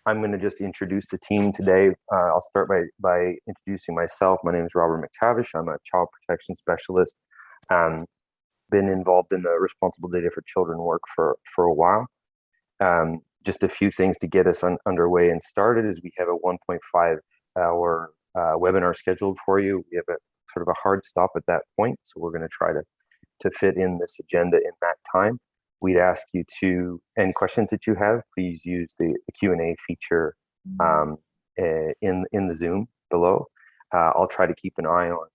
I'm going to just introduce the team today. I'll start by introducing myself. My name is Robert MacTavish. I'm a child protection specialist. Been involved in the responsible data for children work for a while. Just a few things to get us underway and started is we have a 1.5-hour webinar scheduled for you. We have a sort of a hard stop at that point, so we're going to try to fit in this agenda in that time. We'd ask you to, any questions that you have, please use the Q&A feature in the Zoom below. I'll try to keep an eye on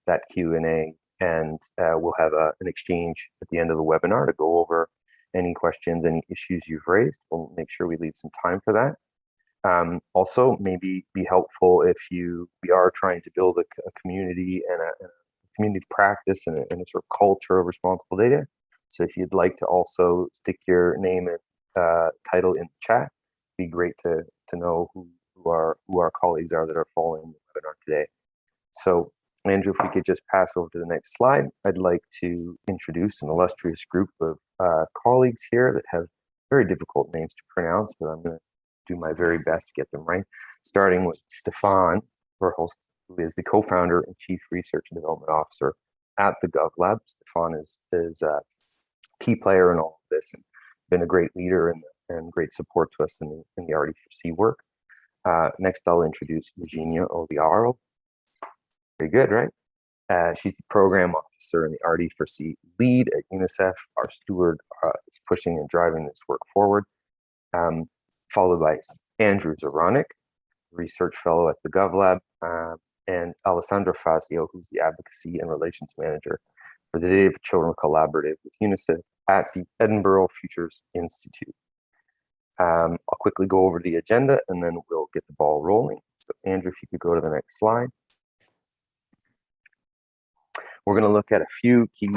that Q&A, and we'll have an exchange at the end of the webinar to go over any questions, any issues you've raised. We'll make sure we leave some time for that. Also, maybe be helpful if we are trying to build a community and a community practice and a sort of culture of responsible data. So if you'd like to also stick your name and title in the chat, it'd be great to know who our colleagues are that are following the webinar today. So Andrew, if we could just pass over to the next slide, I'd like to introduce an illustrious group of colleagues here that have very difficult names to pronounce, but I'm going to do my very best to get them right. Starting with Stefaan Verhulst, who is the co-founder and chief research and development officer at the GovLab. Stefaan is a key player in all of this and been a great leader and great support to us in the RD4C work. Next, I'll introduce Eugenia Olliaro. Very good, right? She's the program officer and the RD4C lead at UNICEF. Our steward is pushing and driving this work forward. Followed by Andrew Zahuranec, research fellow at the GovLab, and Alessandra Fassio, who's the advocacy and relations manager for the Data for Children Collaborative with UNICEF at the Edinburgh Futures Institute. I'll quickly go over the agenda and then we'll get the ball rolling. So Andrew, if you could go to the next slide. We're going to look at a few key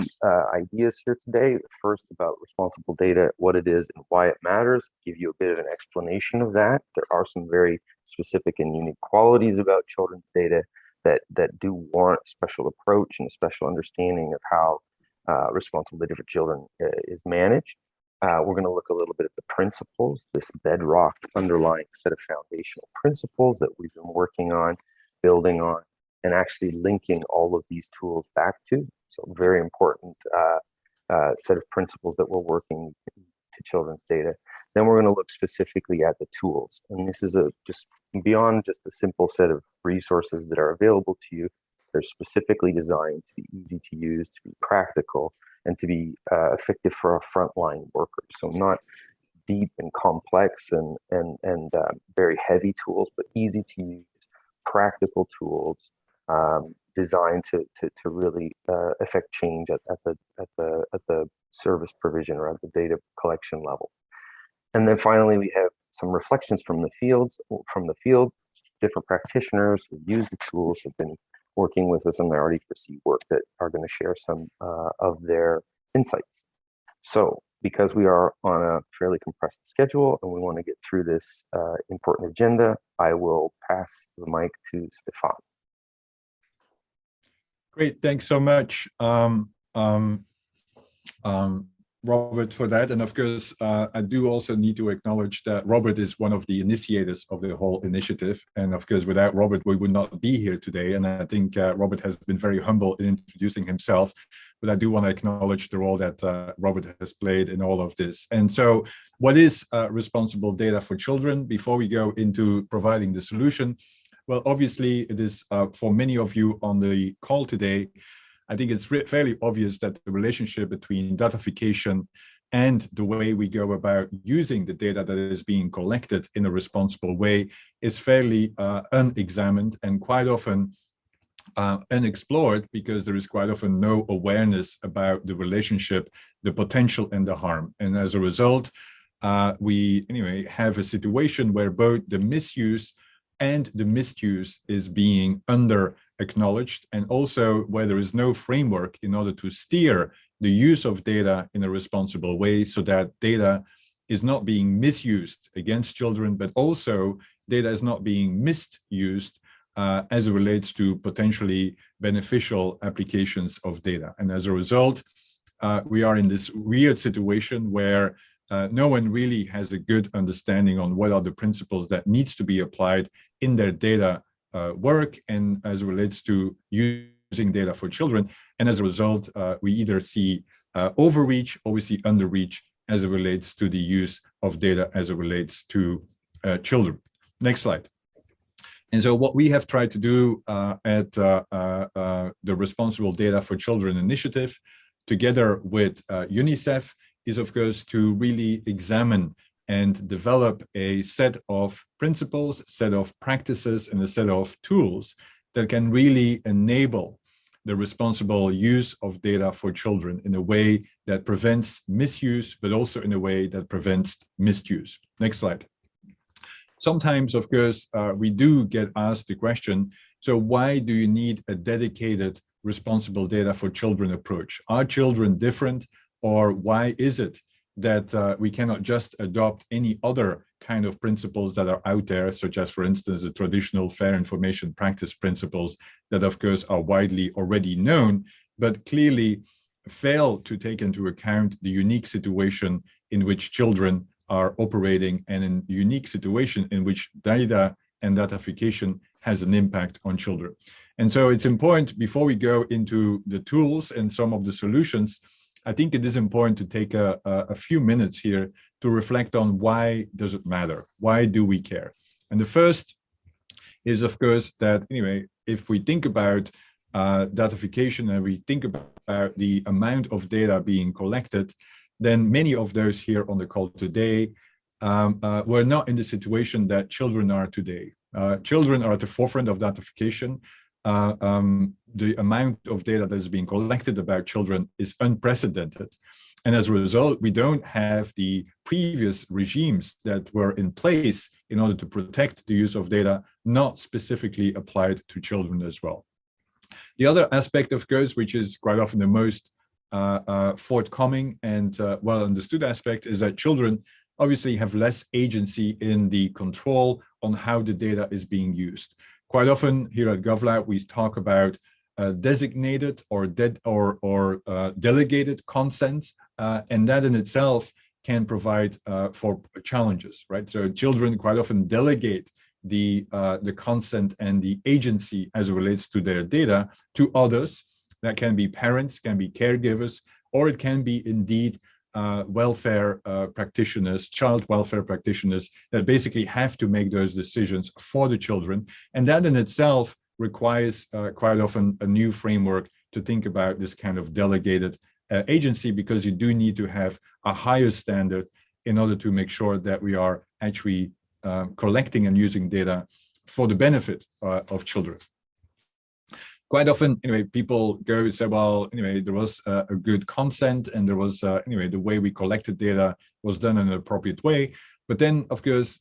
ideas here today. First, about responsible data, what it is and why it matters, give you a bit of an explanation of that. There are some very specific and unique qualities about children's data that do warrant a special approach and a special understanding of how responsible data for children is managed. We're going to look a little bit at the principles, this bedrock underlying set of foundational principles that we've been working on, building on, and actually linking all of these tools back to. So very important set of principles that we're working to children's data. Then we're going to look specifically at the tools. And this is just beyond just a simple set of resources that are available to you. They're specifically designed to be easy to use, to be practical, and to be effective for our frontline workers. So not deep and complex and very heavy tools, but easy to use, practical tools designed to really affect change at the service provision or at the data collection level. And then finally, we have some reflections from the field. Different practitioners who use the tools have been working with us on the RD4C work that are going to share some of their insights. So because we are on a fairly compressed schedule and we want to get through this important agenda, I will pass the mic to Stefaan. Great, thanks so much, Robert, for that. And of course, I do also need to acknowledge that Robert is one of the initiators of the whole initiative. And of course, without Robert, we would not be here today. And I think Robert has been very humble in introducing himself. But I do want to acknowledge the role that Robert has played in all of this. And so what is responsible data for children? Before we go into providing the solution, well, obviously, it is for many of you on the call today, I think it's fairly obvious that the relationship between datification and the way we go about using the data that is being collected in a responsible way is fairly unexamined and quite often unexplored, because there is quite often no awareness about the relationship, the potential and the harm. And as a result, we anyway have a situation where both the misuse and the misuse is being under-acknowledged, and also where there is no framework in order to steer the use of data in a responsible way so that data is not being misused against children, but also data is not being misused as it relates to potentially beneficial applications of data. And as a result, we are in this weird situation where no one really has a good understanding on what are the principles that needs to be applied in their data work and as it relates to using data for children. And as a result, we either see overreach or we see underreach as it relates to the use of data as it relates to children. Next slide. And so what we have tried to do at the Responsible Data for Children initiative, together with UNICEF, is of course to really examine and develop a set of principles, set of practices, and a set of tools that can really enable the responsible use of data for children in a way that prevents misuse, but also in a way that prevents misuse. Next slide. Sometimes, of course, we do get asked the question, so why do you need a dedicated responsible data for children approach? Are children different, or why is it that we cannot just adopt any other kind of principles that are out there, such as, for instance, the traditional fair information practice principles that, of course, are widely already known, but clearly fail to take into account the unique situation in which children are operating and in unique situation in which data and datafication has an impact on children. And so it's important, before we go into the tools and some of the solutions, I think it is important to take a few minutes here to reflect on why does it matter? Why do we care? And the first is, of course, that anyway, if we think about datafication and we think about the amount of data being collected, then many of those here on the call today were not in the situation that children are today. Children are at the forefront of datafication. The amount of data that is being collected about children is unprecedented. And as a result, we don't have the previous regimes that were in place in order to protect the use of data, not specifically applied to children as well. The other aspect, of course, which is quite often the most forthcoming and well understood aspect, is that children obviously have less agency in the control on how the data is being used. Quite often here at GovLab, we talk about designated or delegated consent, and that in itself can provide for challenges, right? So children quite often delegate the consent and the agency as it relates to their data to others. That can be parents, can be caregivers, or it can be indeed welfare practitioners, child welfare practitioners that basically have to make those decisions for the children. And that in itself requires quite often a new framework to think about this kind of delegated agency, because you do need to have a higher standard in order to make sure that we are actually collecting and using data for the benefit of children. Quite often, anyway, people go and say, well, anyway, there was a good consent and there was, anyway, the way we collected data was done in an appropriate way. But then, of course,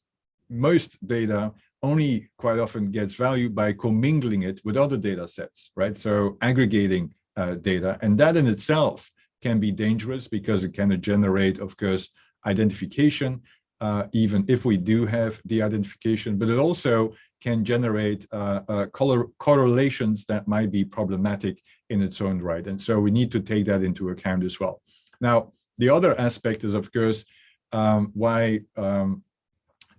most data only quite often gets value by commingling it with other data sets, right? So aggregating data, and that in itself can be dangerous because it can generate, of course, identification, even if we do have the identification, but it also can generate correlations that might be problematic in its own right. And so we need to take that into account as well. Now, the other aspect is, of course, why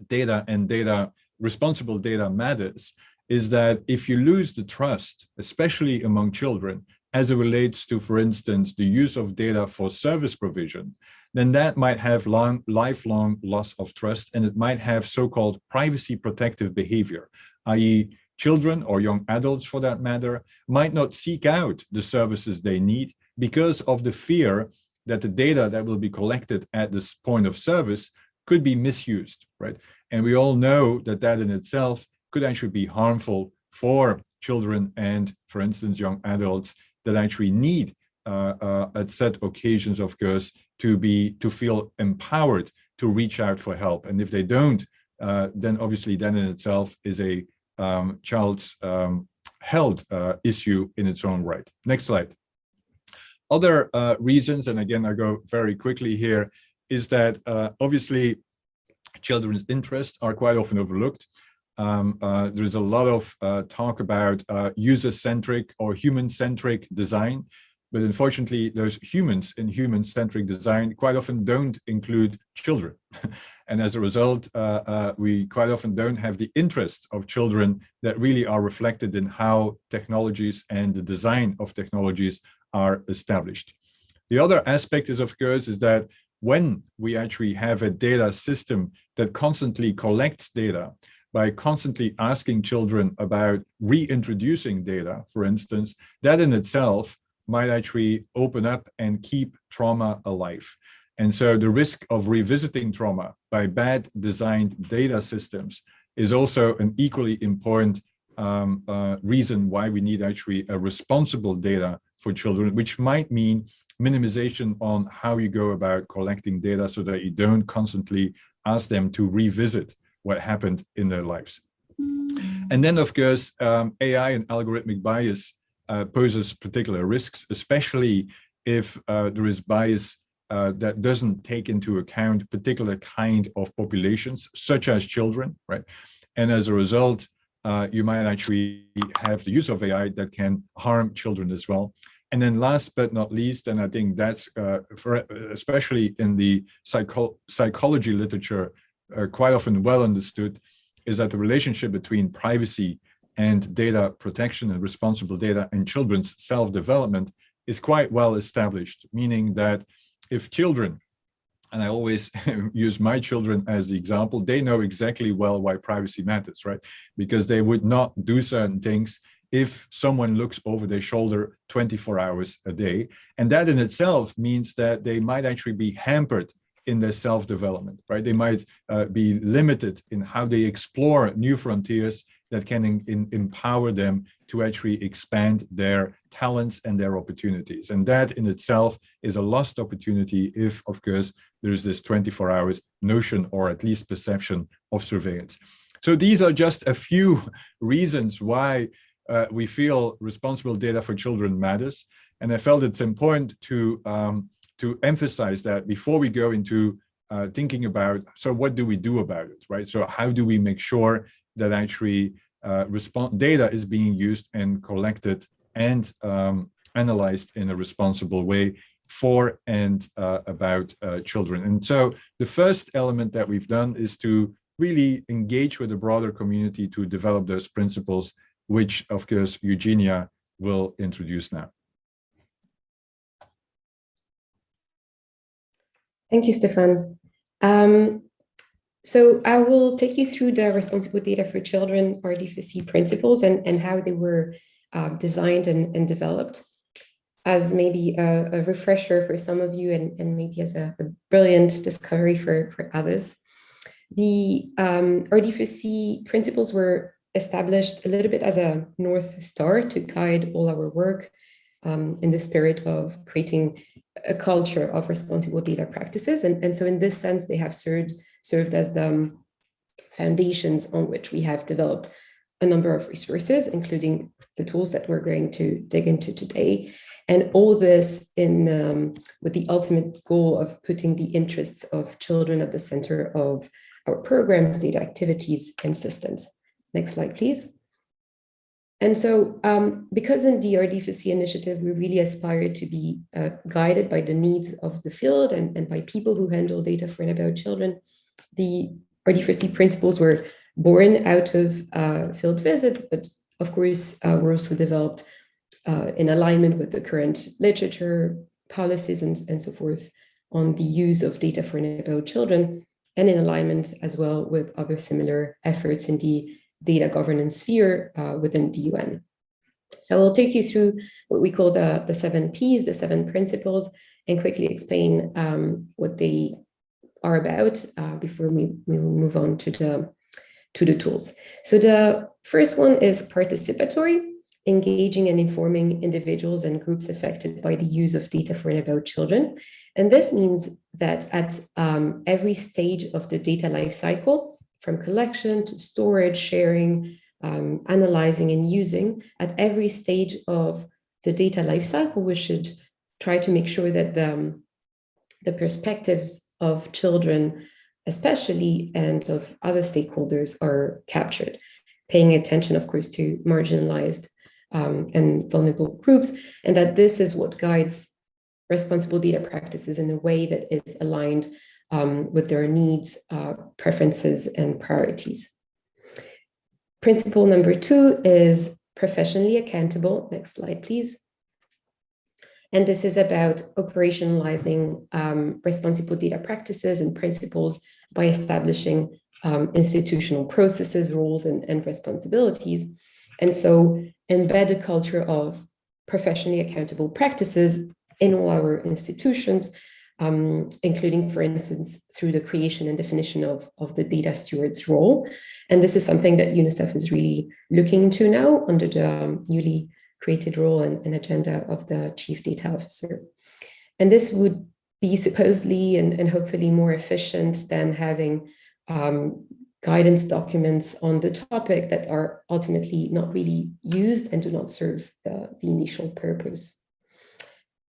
data and responsible data matters, is that if you lose the trust, especially among children, as it relates to, for instance, the use of data for service provision, then that might have lifelong loss of trust, and it might have so-called privacy protective behavior, i.e. children or young adults, for that matter, might not seek out the services they need because of the fear that the data that will be collected at this point of service could be misused, right? And we all know that that in itself could actually be harmful for children and, for instance, young adults that actually need at set occasions, of course, to feel empowered to reach out for help. And if they don't, then obviously that in itself is a child's health issue in its own right. Next slide. Other reasons, and again, I go very quickly here, is that obviously children's interests are quite often overlooked. There's a lot of talk about user-centric or human-centric design, But unfortunately, those humans in human-centric design quite often don't include children. And as a result, we quite often don't have the interests of children that really are reflected in how technologies and the design of technologies are established. The other aspect is, of course, is that when we actually have a data system that constantly collects data, by constantly asking children about reintroducing data, for instance, that in itself might actually open up and keep trauma alive. And so the risk of revisiting trauma by bad designed data systems is also an equally important reason why we need actually a responsible data for children, which might mean minimization on how you go about collecting data so that you don't constantly ask them to revisit what happened in their lives. And then, of course, AI and algorithmic bias poses particular risks, especially if there is bias that doesn't take into account particular kind of populations, such as children, right? And as a result, you might actually have the use of AI that can harm children as well. And then last but not least, and I think that's especially in the psychology literature, quite often well understood, is that the relationship between privacy and data protection and responsible data and children's self-development is quite well established, meaning that if children, and I always use my children as the example, they know exactly well why privacy matters, right? Because they would not do certain things if someone looks over their shoulder 24 hours a day. And that in itself means that they might actually be hampered in their self-development, right? They might be limited in how they explore new frontiers that can empower them to actually expand their talents and their opportunities. And that in itself is a lost opportunity if, of course, there's this 24 hours notion or at least perception of surveillance. So these are just a few reasons why we feel responsible data for children matters. And I felt it's important to emphasize that before we go into thinking about, so what do we do about it, right? So how do we make sure that actually data is being used and collected and analyzed in a responsible way for and about children. And so the first element that we've done is to really engage with the broader community to develop those principles, which of course Eugenia will introduce now. Thank you, Stefan. So I will take you through the Responsible Data for Children RD4C principles and how they were designed and developed, as maybe a refresher for some of you and maybe as a brilliant discovery for others. The RD4C principles were established a little bit as a North Star to guide all our work in the spirit of creating a culture of responsible data practices. And so in this sense, they have served as the foundations on which we have developed a number of resources, including the tools that we're going to dig into today. And all this with the ultimate goal of putting the interests of children at the center of our programs, data activities, and systems. Next slide, please. And so because in the RD4C initiative, we really aspire to be guided by the needs of the field and by people who handle data for and about children, the RD4C principles were born out of field visits, but of course, were also developed in alignment with the current literature, policies, and so forth on the use of data for and about children, and in alignment as well with other similar efforts in the data governance sphere within the UN. So I'll take you through what we call the 7 Ps, the 7 principles, and quickly explain what they are about before we will move on to the tools. So the first one is participatory, engaging and informing individuals and groups affected by the use of data for and about children. And this means that at every stage of the data lifecycle, from collection to storage, sharing, analyzing and using, at every stage of the data lifecycle, we should try to make sure that the perspectives of children, especially, and of other stakeholders are captured, paying attention, of course, to marginalized and vulnerable groups, and that this is what guides responsible data practices in a way that is aligned with their needs, preferences, and priorities. Principle number 2 is professionally accountable. Next slide, please. And this is about operationalizing responsible data practices and principles by establishing institutional processes, rules, and responsibilities. And so embed a culture of professionally accountable practices in all our institutions, including, for instance, through the creation and definition of the data steward's role. And this is something that UNICEF is really looking into now under the newly created role and agenda of the Chief Data Officer. And this would be supposedly and hopefully more efficient than having guidance documents on the topic that are ultimately not really used and do not serve the initial purpose.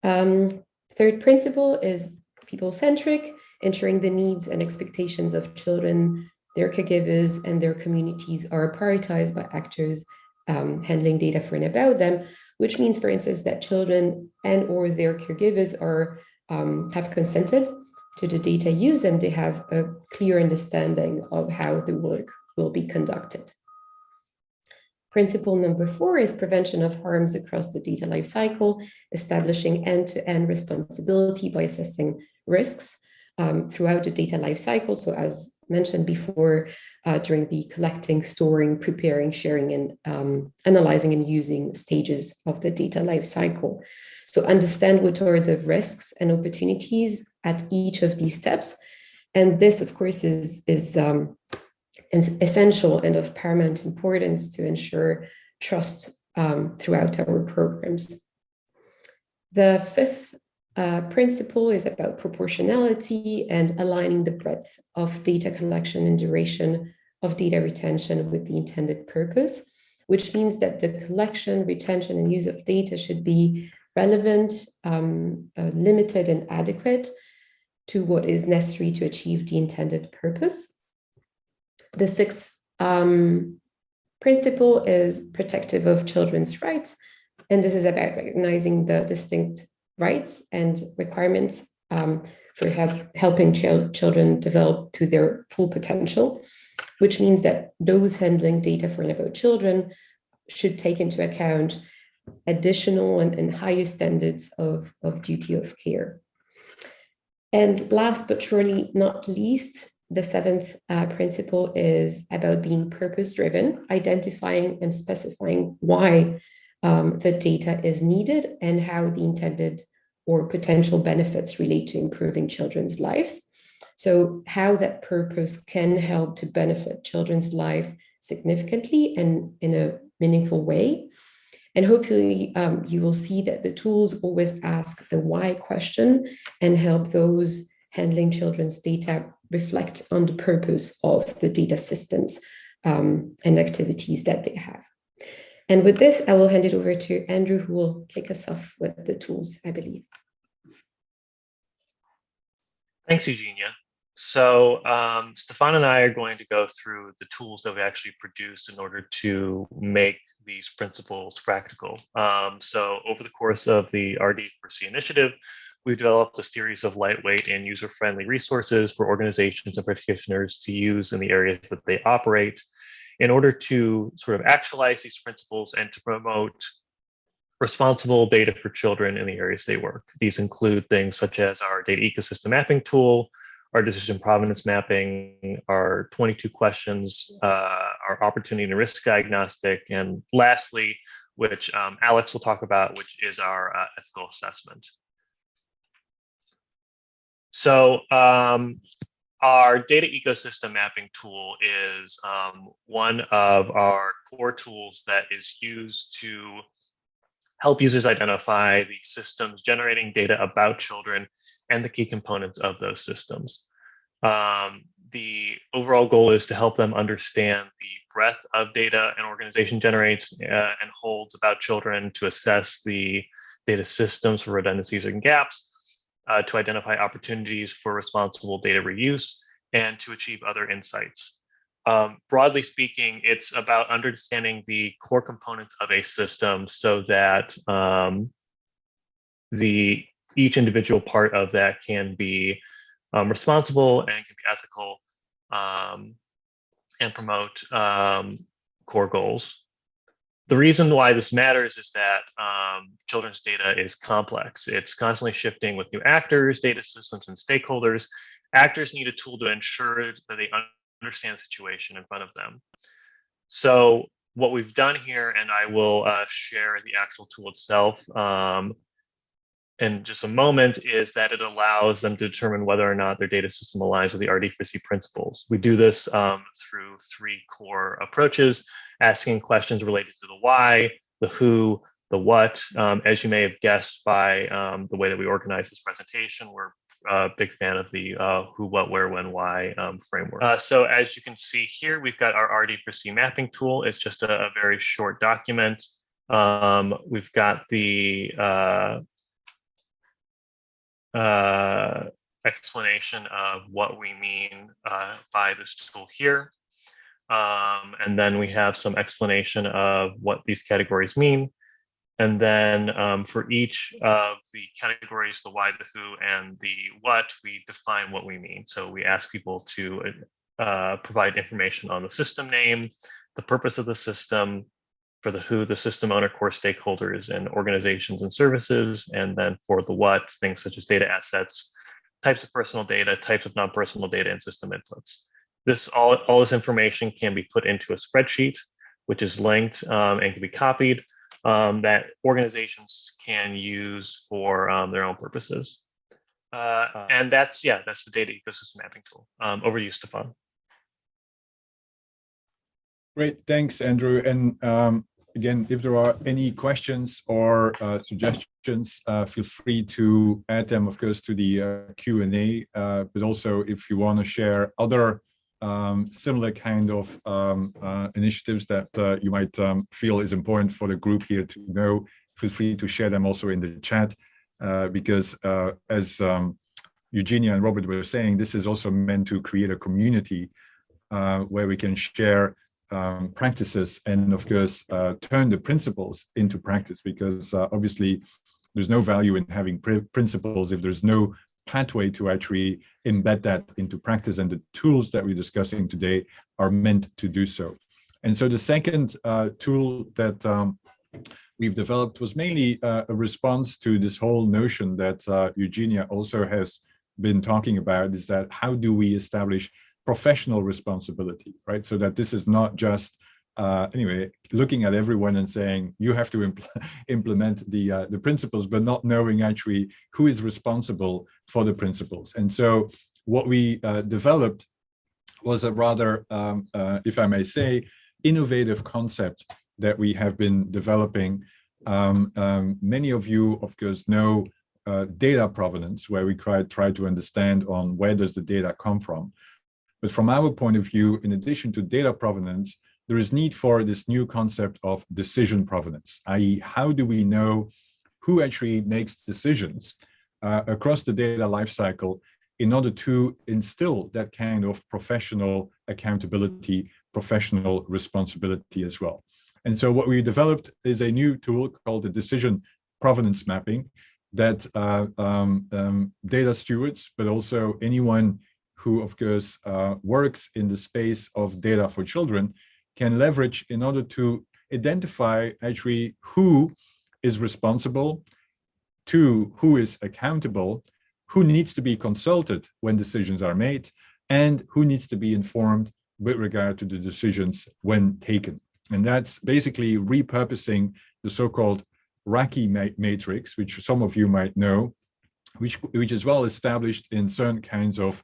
Third principle is people-centric, ensuring the needs and expectations of children, their caregivers, and their communities are prioritized by actors handling data for and about them, which means, for instance, that children and or their caregivers are have consented to the data use and they have a clear understanding of how the work will be conducted. Principle number 4 is prevention of harms across the data lifecycle, establishing end-to-end responsibility by assessing risks throughout the data lifecycle. So as mentioned before, during the collecting, storing, preparing, sharing, and analyzing and using stages of the data lifecycle. So understand what are the risks and opportunities at each of these steps. And this, of course, is essential and of paramount importance to ensure trust throughout our programs. The 5th principle is about proportionality and aligning the breadth of data collection and duration of data retention with the intended purpose, which means that the collection, retention, and use of data should be relevant, limited, and adequate to what is necessary to achieve the intended purpose. The 6th principle is protective of children's rights, and this is about recognizing the distinct rights and requirements for helping children develop to their full potential, which means that those handling data for and about children should take into account additional and higher standards of duty of care. And last but surely not least, the 7th principle is about being purpose-driven, identifying and specifying why the data is needed and how the intended or potential benefits relate to improving children's lives. So how that purpose can help to benefit children's life significantly and in a meaningful way. And hopefully you will see that the tools always ask the why question and help those handling children's data reflect on the purpose of the data systems and activities that they have. And with this, I will hand it over to Andrew, who will kick us off with the tools, I believe. Thanks, Eugenia. So Stefaan and I are going to go through the tools that we actually produce in order to make these principles practical. So over the course of the RD4C initiative, we've developed a series of lightweight and user-friendly resources for organizations and practitioners to use in the areas that they operate in order to sort of actualize these principles and to promote responsible data for children in the areas they work. These include things such as our data ecosystem mapping tool, our decision provenance mapping, our 22 questions, our opportunity and risk diagnostic, and lastly, which Alex will talk about, which is our ethical assessment. So our data ecosystem mapping tool is one of our core tools that is used to help users identify the systems generating data about children and the key components of those systems. The overall goal is to help them understand the breadth of data an organization generates and holds about children, to assess the data systems for redundancies and gaps, to identify opportunities for responsible data reuse, and to achieve other insights. broadly speaking, it's about understanding the core components of a system so that each individual part of that can be responsible and can be ethical and promote core goals. The reason why this matters is that children's data is complex. It's constantly shifting with new actors, data systems, and stakeholders. Actors need a tool to ensure that they understand the situation in front of them. So what we've done here, and I will share the actual tool itself in just a moment, is that it allows them to determine whether or not their data system aligns with the RD4C principles. We do this through 3 core approaches: asking questions related to the why, the who, the what. As you may have guessed by the way that we organize this presentation, we're a big fan of the who, what, where, when, why framework. So as you can see here, we've got our RD4C mapping tool. It's just a very short document. We've got the explanation of what we mean by this tool here. And then we have some explanation of what these categories mean. And then for each of the categories, the why, the who, and the what, we define what we mean. So we ask people to provide information on the system name, the purpose of the system, for the who, the system owner, core stakeholders, and organizations and services. And then for the what, things such as data assets, types of personal data, types of non-personal data, and system inputs. All this information can be put into a spreadsheet, which is linked and can be copied, that organizations can use for their own purposes. And that's the data ecosystem mapping tool. Over to you, Stefaan. Great, thanks, Andrew. And again, if there are any questions or suggestions, feel free to add them, of course, to the Q&A. But also, if you want to share other similar kind of initiatives that you might feel is important for the group here to know, feel free to share them also in the chat, because as Eugenia and Robert were saying, this is also meant to create a community where we can share practices and, of course, turn the principles into practice, because obviously there's no value in having principles if there's no pathway to actually embed that into practice, and the tools that we're discussing today are meant to do so. And so the second tool that we've developed was mainly a response to this whole notion that Eugenia also has been talking about, is that how do we establish professional responsibility, right? So that this is not just anyway looking at everyone and saying you have to implement the principles, but not knowing actually who is responsible for the principles. And so what we developed was a rather, if I may say, innovative concept that we have been developing. Many of you, of course, know data provenance, where we try to understand on where does the data come from. But from our point of view, in addition to data provenance, there is need for this new concept of decision provenance, i.e. how do we know who actually makes decisions across the data lifecycle in order to instill that kind of professional accountability, professional responsibility as well. And so what we developed is a new tool called the decision provenance mapping that data stewards, but also anyone who, of course, works in the space of data for children can leverage in order to identify actually who is responsible, who is accountable, who needs to be consulted when decisions are made, and who needs to be informed with regard to the decisions when taken. And that's basically repurposing the so-called RD4C matrix, which some of you might know, which is well established in certain kinds of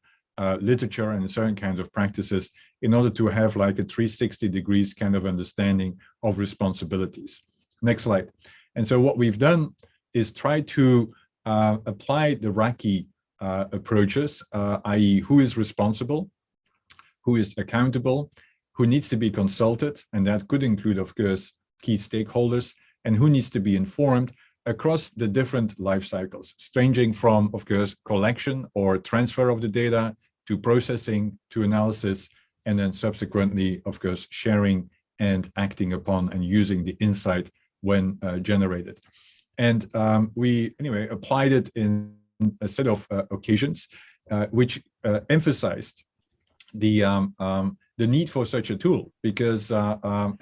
literature and certain kinds of practices in order to have like a 360 degrees kind of understanding of responsibilities. Next slide. And so what we've done is try to apply the RD4C approaches, i.e. who is responsible, who is accountable, who needs to be consulted, and that could include, of course, key stakeholders, and who needs to be informed across the different life cycles, ranging from, of course, collection or transfer of the data to processing, to analysis, and then subsequently, of course, sharing and acting upon and using the insight when generated. And we, anyway, applied it in a set of occasions, which emphasized the need for such a tool, because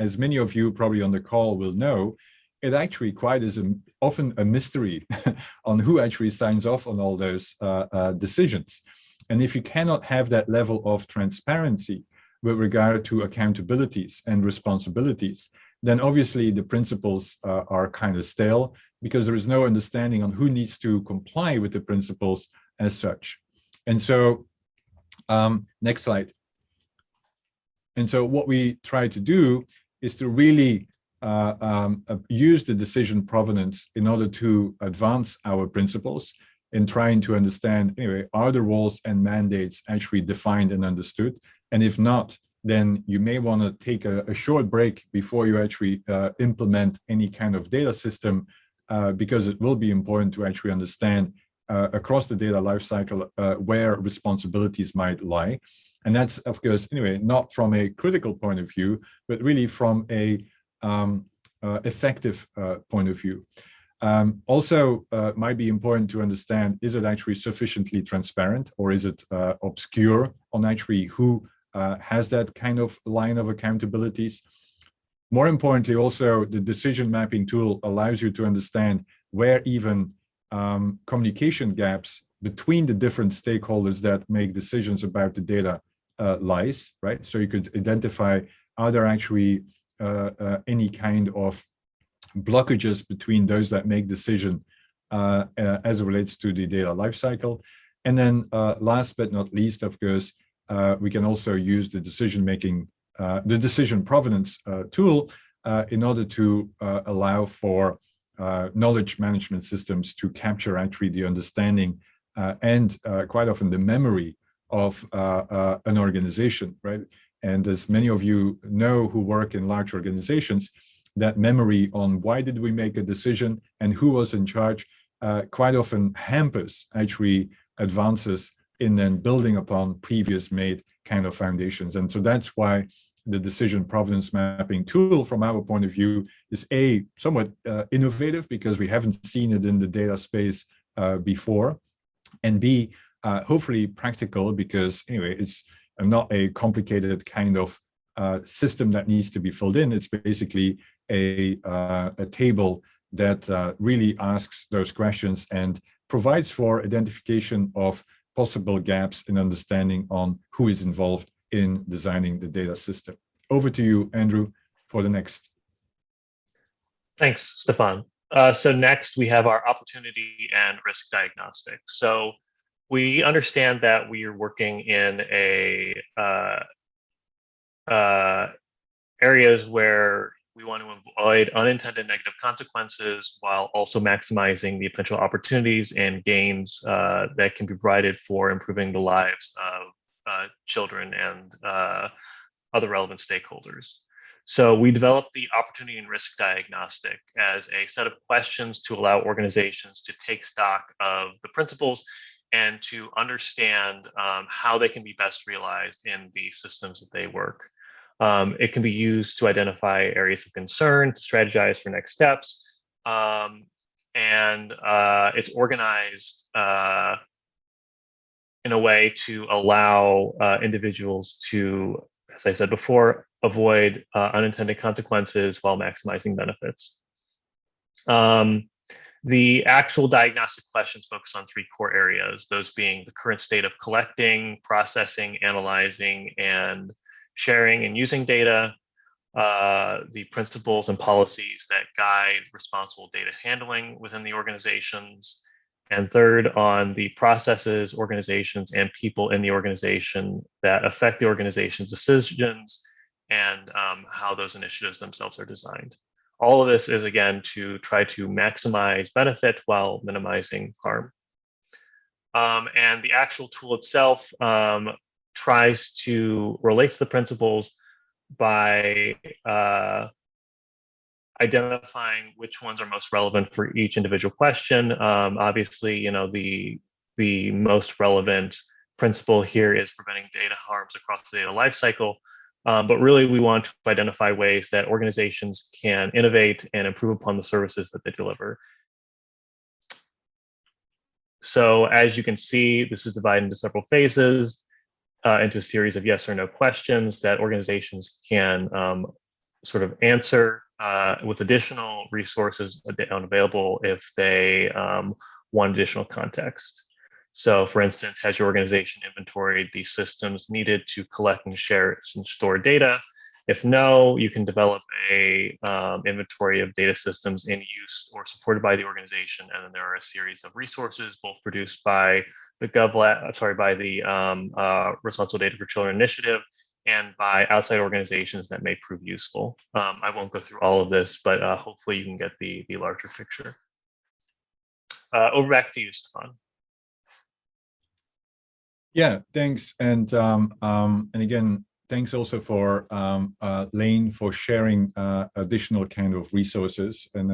as many of you probably on the call will know, it actually quite is often a mystery on who actually signs off on all those decisions. And if you cannot have that level of transparency with regard to accountabilities and responsibilities, then obviously the principles are kind of stale, because there is no understanding on who needs to comply with the principles as such. And so, next slide. And so what we try to do is to really use the decision provenance in order to advance our principles in trying to understand, anyway, are the roles and mandates actually defined and understood? And if not, then you may want to take a short break before you actually implement any kind of data system, because it will be important to actually understand across the data lifecycle where responsibilities might lie. And that's, of course, anyway, not from a critical point of view, but really from a effective point of view. Also, might be important to understand, is it actually sufficiently transparent, or is it obscure on actually who has that kind of line of accountabilities? More importantly, also, the decision mapping tool allows you to understand where even communication gaps between the different stakeholders that make decisions about the data lies, right? So you could identify, are there actually any kind of blockages between those that make decision as it relates to the data lifecycle. And then last but not least, of course, we can also use the the decision provenance tool in order to allow for knowledge management systems to capture actually the understanding and quite often the memory of an organization, right? And as many of you know who work in large organizations, that memory on why did we make a decision and who was in charge quite often hampers actually advances in then building upon previous made kind of foundations. And so that's why the decision provenance mapping tool, from our point of view, is A, somewhat innovative, because we haven't seen it in the data space before, and B, hopefully practical, because anyway, it's not a complicated kind of system that needs to be filled in. It's basically a table that really asks those questions and provides for identification of possible gaps in understanding on who is involved in designing the data system. Over to you, Andrew, for the next. Thanks, Stefan. So next we have our opportunity and risk diagnostics. So we understand that we are working in areas where we want to avoid unintended negative consequences while also maximizing the potential opportunities and gains that can be provided for improving the lives of children and other relevant stakeholders. So we developed the opportunity and risk diagnostic as a set of questions to allow organizations to take stock of the principles and to understand how they can be best realized in the systems that they work. It can be used to identify areas of concern, to strategize for next steps, and it's organized in a way to allow individuals to, as I said before, avoid unintended consequences while maximizing benefits. The actual diagnostic questions focus on three core areas, those being the current state of collecting, processing, analyzing, and sharing and using data, the principles and policies that guide responsible data handling within the organizations, and third, on the processes, organizations, and people in the organization that affect the organization's decisions and how those initiatives themselves are designed. All of this is, again, to try to maximize benefit while minimizing harm. And the actual tool itself tries to relate to the principles by identifying which ones are most relevant for each individual question. Obviously, you know, the most relevant principle here is preventing data harms across the data lifecycle. But really, we want to identify ways that organizations can innovate and improve upon the services that they deliver. So as you can see, this is divided into several phases, into a series of yes or no questions that organizations can sort of answer with additional resources available if they want additional context. So for instance, has your organization inventoried the systems needed to collect and share and store data? If no, you can develop a inventory of data systems in use or supported by the organization. And then there are a series of resources, both produced by the GovLab, by the Responsible Data for Children Initiative and by outside organizations that may prove useful. I won't go through all of this, but hopefully you can get the larger picture. Over back to you, Stefaan. Yeah, thanks. And again, thanks also for Lane for sharing additional kind of resources. And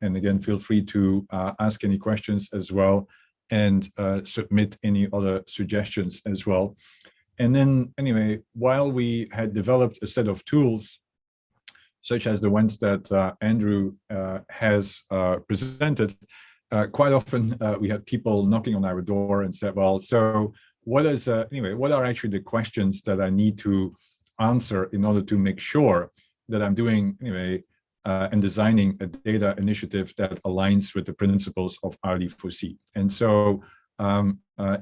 again, feel free to ask any questions as well and submit any other suggestions as well. And then anyway, while we had developed a set of tools, such as the ones that Andrew has presented, quite often we had people knocking on our door and said, well, so what is what are actually the questions that I need to answer in order to make sure that I'm doing and designing a data initiative that aligns with the principles of RD4C? And so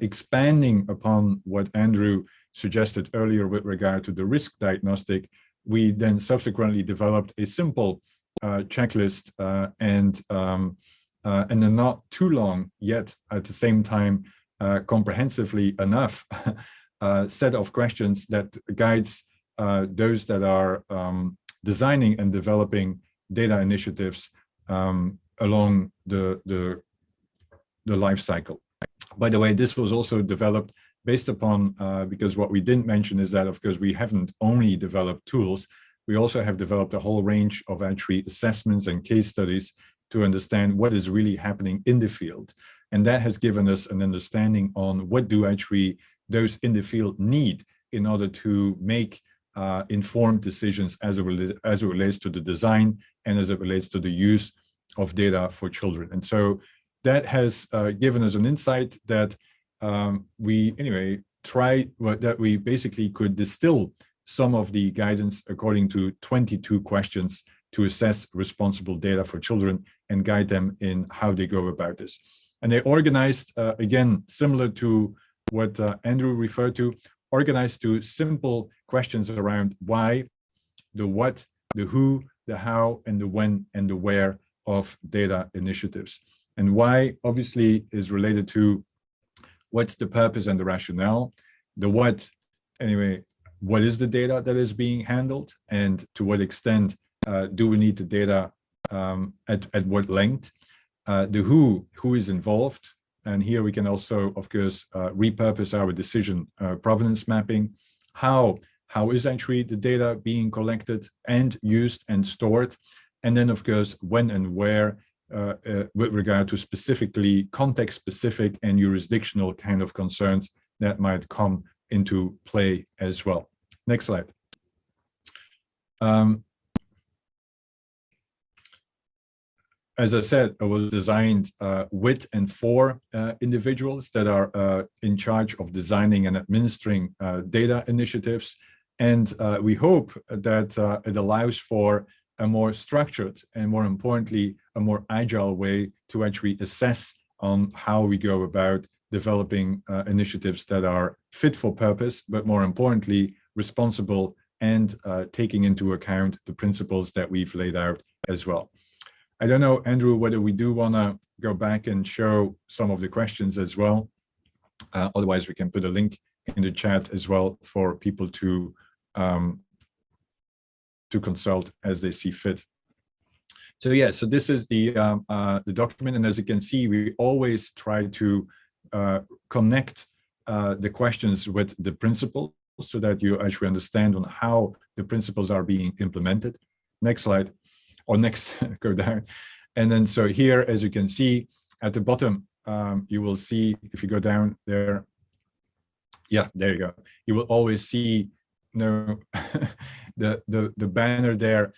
expanding upon what Andrew suggested earlier with regard to the risk diagnostic, we then subsequently developed a simple checklist and a not too long yet at the same time comprehensively enough set of questions that guides those that are designing and developing data initiatives along the life cycle. By the way, this was also developed based upon, because what we didn't mention is that, of course, we haven't only developed tools, we also have developed a whole range of actually assessments and case studies to understand what is really happening in the field. And that has given us an understanding on what do actually those in the field need in order to make informed decisions as it relates to the design and as it relates to the use of data for children. And so that has given us an insight that we basically could distill some of the guidance according to 22 questions to assess responsible data for children and guide them in how they go about this. And they organized, again, similar to what Andrew referred to, organized to simple questions around why, the what, the who, the how, and the when, and the where of data initiatives. And why, obviously, is related to what's the purpose and the rationale. The what, what is the data that is being handled, and to what extent do we need the data, at what length? The who is involved, and here we can also, of course, repurpose our decision provenance mapping. How is actually the data being collected and used and stored? And then, of course, when and where, with regard to specifically context-specific and jurisdictional kind of concerns that might come into play as well. Next slide. As I said, it was designed with and for individuals that are in charge of designing and administering data initiatives. And we hope that it allows for a more structured and, more importantly, a more agile way to actually assess on how we go about developing initiatives that are fit for purpose, but more importantly, responsible and taking into account the principles that we've laid out as well. I don't know, Andrew, whether we do want to go back and show some of the questions as well. Otherwise, we can put a link in the chat as well for people to consult as they see fit. So yeah, so this is the document, and as you can see, we always try to connect the questions with the principles so that you actually understand on how the principles are being implemented. Next slide. Or next, go down. And then so here, as you can see at the bottom, you will see, if you go down there, Yeah, there you go. You will always see, you know, the banner there.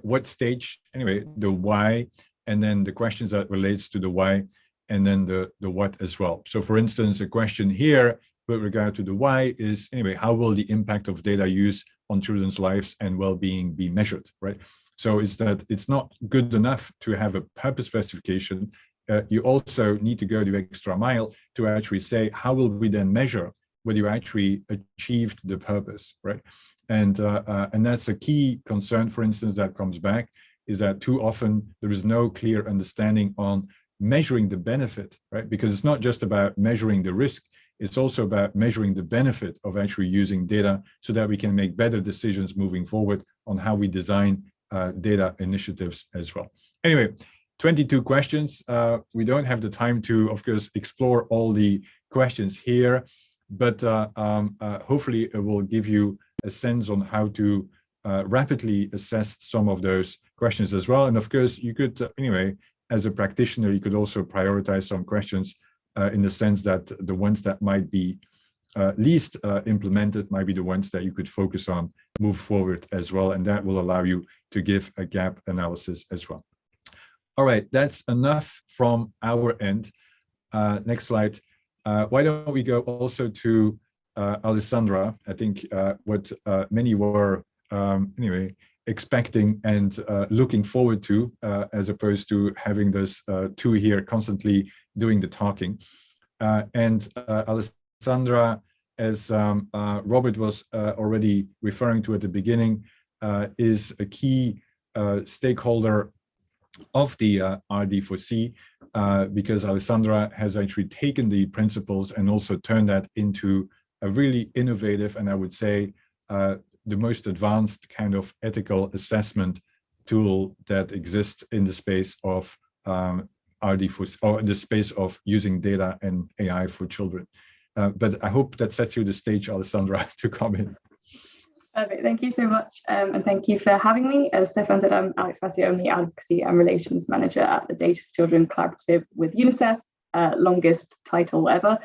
What stage? Anyway, the why, and then the questions that relates to the why, and then the what as well. So, for instance, a question here with regard to the why is, anyway, how will the impact of data use on children's lives and well-being be measured, right? So it's not good enough to have a purpose specification. You also need to go the extra mile to actually say, how will we then measure whether you actually achieved the purpose, right? And that's a key concern, for instance, that comes back, is that too often there is no clear understanding on measuring the benefit, right? Because it's not just about measuring the risk, it's also about measuring the benefit of actually using data so that we can make better decisions moving forward on how we design data initiatives as well. Anyway, 22 questions. We don't have the time to, of course, explore all the questions here, but hopefully it will give you a sense on how to rapidly assess some of those questions as well. And of course, you could, anyway, as a practitioner, you could also prioritize some questions in the sense that the ones that might be least implemented might be the ones that you could focus on, move forward as well, and that will allow you to give a gap analysis as well. All right, that's enough from our end. Next slide. Why don't we go also to Alessandra? I think what many were anyway expecting and looking forward to, as opposed to having those two here constantly doing the talking. And Alessandra, as Robert was already referring to at the beginning, is a key stakeholder of the RD4C, because Alessandra has actually taken the principles and also turned that into a really innovative, and I would say the most advanced kind of ethical assessment tool that exists in the space of RD4C, or in the space of using data and AI for children. But I hope that sets you the stage, Alessandra, to come in. Perfect. Thank you so much. And thank you for having me. As Stefan said, I'm Alessandra Fassio. I'm the Advocacy and Relations Manager at the Data for Children Collaborative with UNICEF, longest title ever.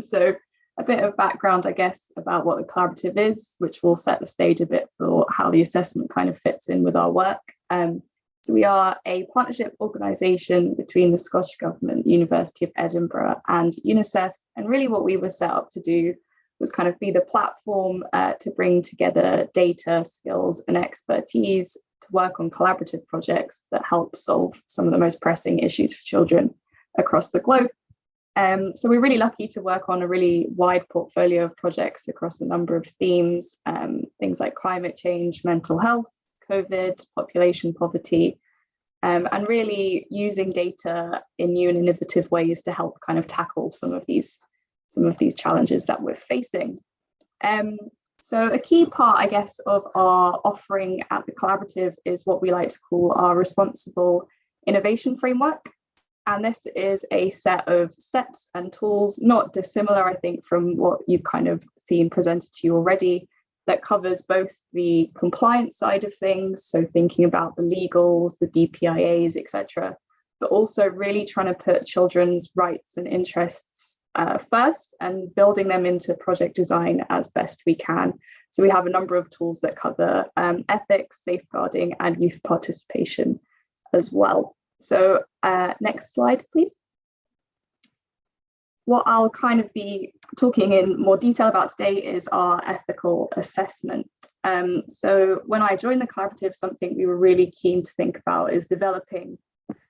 So a bit of background, I guess, about what the collaborative is, which will set the stage a bit for how the assessment kind of fits in with our work. So we are a partnership organisation between the Scottish Government, University of Edinburgh and UNICEF. And really what we were set up to do was kind of be the platform to bring together data, skills and expertise to work on collaborative projects that help solve some of the most pressing issues for children across the globe. So we're really lucky to work on a really wide portfolio of projects across a number of themes, things like climate change, mental health, COVID, population poverty, and really using data in new and innovative ways to help kind of tackle some of these challenges that we're facing. So a key part, I guess, of our offering at the collaborative is what we like to call our responsible innovation framework. And this is a set of steps and tools, not dissimilar, I think, from what you've kind of seen presented to you already, that covers both the compliance side of things, so thinking about the legals, the DPIAs, etc., but also really trying to put children's rights and interests first and building them into project design as best we can. So we have a number of tools that cover ethics, safeguarding, and youth participation as well. So next slide, please. What I'll kind of be talking in more detail about today is our ethical assessment. So when I joined the collaborative, something we were really keen to think about is developing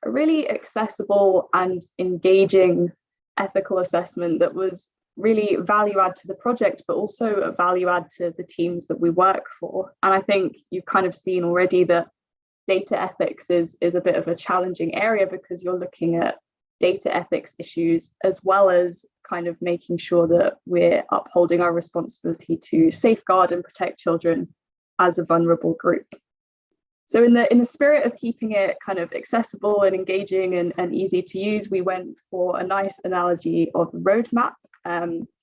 a really accessible and engaging ethical assessment that was really value add to the project, but also a value add to the teams that we work for. And I think you've kind of seen already that data ethics is a bit of a challenging area because you're looking at data ethics issues as well as kind of making sure that we're upholding our responsibility to safeguard and protect children as a vulnerable group. So in the spirit of keeping it kind of accessible and engaging and easy to use, we went for a nice analogy of a roadmap.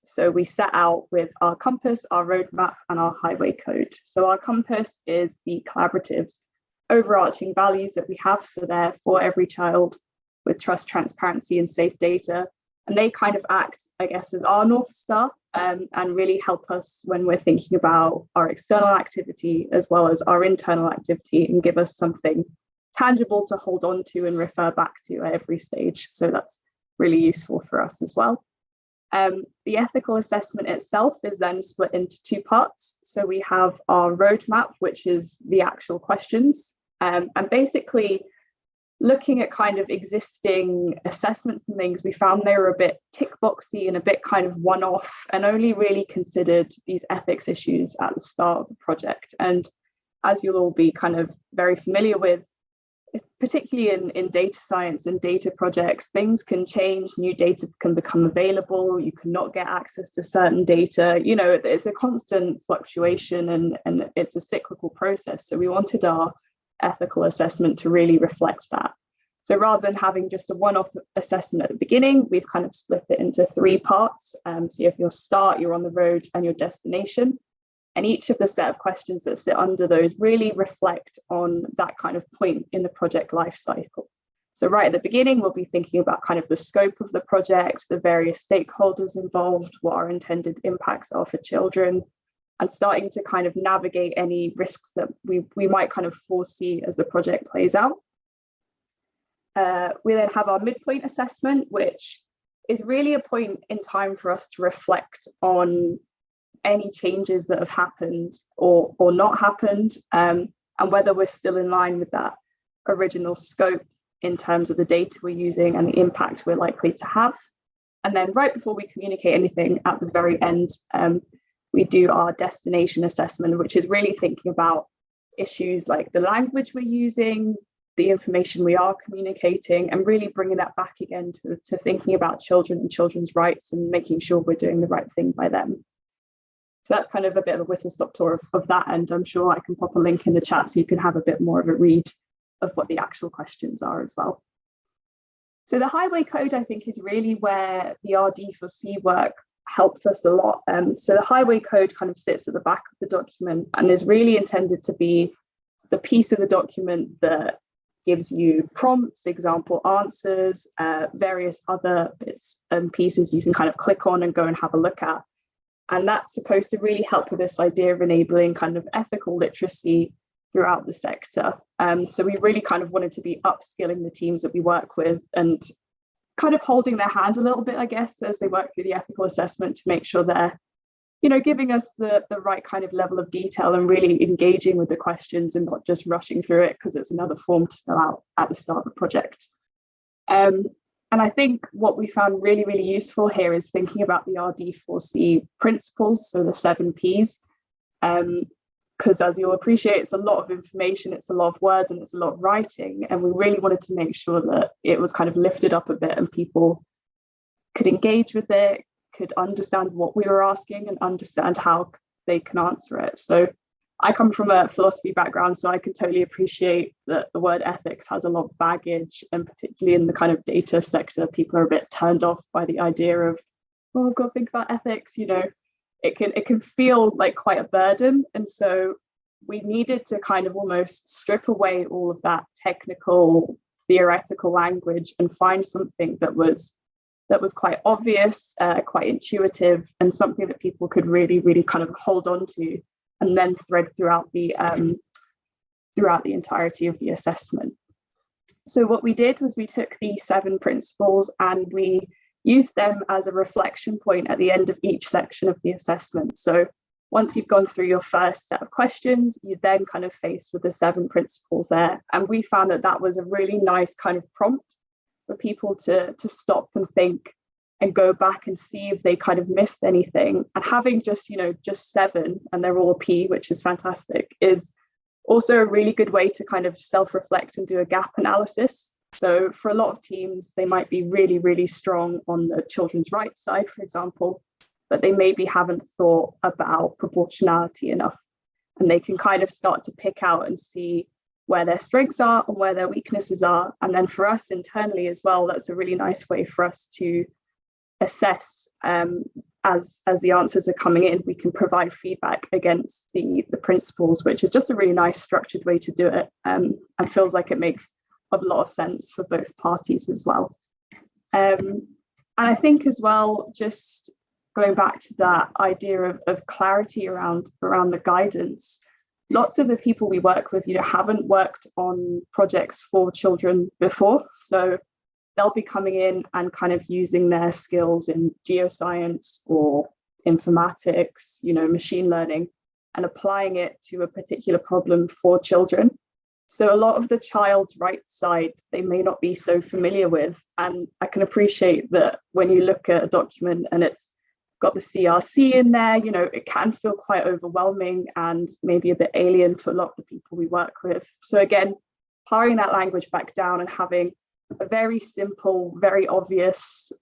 So we set out with our compass, our roadmap, and our highway code. So our compass is the collaborative's overarching values that we have. So they're for every child with trust, transparency, and safe data. And they kind of act, I guess, as our North Star, and really help us when we're thinking about our external activity as well as our internal activity, and give us something tangible to hold on to and refer back to at every stage. So that's really useful for us as well. The ethical assessment itself is then split into two parts. So we have our roadmap, which is the actual questions, and basically looking at kind of existing assessments and things, we found they were a bit tick boxy and a bit kind of one-off, and only really considered these ethics issues at the start of the project. And as you'll all be kind of very familiar with, particularly in data science and data projects, things can change, new data can become available, you cannot get access to certain data, you know, it's a constant fluctuation, and it's a cyclical process. So we wanted our ethical assessment to really reflect that. So rather than having just a one-off assessment at the beginning, we've kind of split it into three parts. So you have your start, your on the road, and your destination. And each of the set of questions that sit under those really reflect on that kind of point in the project life cycle. So right at the beginning, we'll be thinking about kind of the scope of the project, the various stakeholders involved, what our intended impacts are for children, and starting to kind of navigate any risks that we might kind of foresee as the project plays out. We then have our midpoint assessment, which is really a point in time for us to reflect on any changes that have happened or not happened, and whether we're still in line with that original scope in terms of the data we're using and the impact we're likely to have. And then right before we communicate anything, at the very end, we do our destination assessment, which is really thinking about issues like the language we're using, the information we are communicating, and really bringing that back again to thinking about children and children's rights and making sure we're doing the right thing by them. So that's kind of a bit of a whistle-stop tour of that, and I'm sure I can pop a link in the chat so you can have a bit more of a read of what the actual questions are as well. So the highway code, I think, is really where the RD4C work helped us a lot. So the highway code kind of sits at the back of the document and is really intended to be the piece of the document that gives you prompts, example answers, various other bits and pieces you can kind of click on and go and have a look at. And that's supposed to really help with this idea of enabling kind of ethical literacy throughout the sector. So we really kind of wanted to be upskilling the teams that we work with and kind of holding their hands a little bit, I guess, as they work through the ethical assessment to make sure they're, you know, giving us the right kind of level of detail and really engaging with the questions and not just rushing through it because it's another form to fill out at the start of the project. And I think what we found really, really useful here is thinking about the RD4C principles, so the 7 Ps, because as you'll appreciate, it's a lot of information, it's a lot of words, and it's a lot of writing. And we really wanted to make sure that it was kind of lifted up a bit and people could engage with it, could understand what we were asking and understand how they can answer it. So I come from a philosophy background, so I can totally appreciate that the word ethics has a lot of baggage, and particularly in the kind of data sector, people are a bit turned off by the idea of, oh, I've got to think about ethics, you know, it can feel like quite a burden. And so we needed to kind of almost strip away all of that technical, theoretical language and find something that was quite obvious, quite intuitive, and something that people could really, really kind of hold on to and then thread throughout the entirety of the assessment. So what we did was we took the 7 principles and we used them as a reflection point at the end of each section of the assessment. So once you've gone through your first set of questions, you then kind of faced with the 7 principles there. And we found that that was a really nice kind of prompt for people to stop and think and go back and see if they kind of missed anything. And having just 7, and they're all P, which is fantastic, is also a really good way to kind of self-reflect and do a gap analysis. So for a lot of teams, they might be really, really strong on the children's rights side, for example, but they maybe haven't thought about proportionality enough. And they can kind of start to pick out and see where their strengths are and where their weaknesses are. And then for us internally as well, that's a really nice way for us to assess as the answers are coming in. We can provide feedback against the principles, which is just a really nice structured way to do it, and feels like it makes a lot of sense for both parties as well. I think as well, just going back to that idea of clarity around the guidance, lots of the people we work with, haven't worked on projects for children before. So they'll be coming in and kind of using their skills in geoscience or informatics, machine learning, and applying it to a particular problem for children. So a lot of the child's rights side, they may not be so familiar with. And I can appreciate that when you look at a document and it's got the CRC in there, it can feel quite overwhelming and maybe a bit alien to a lot of the people we work with. So again, paring that language back down and having a very simple, very obvious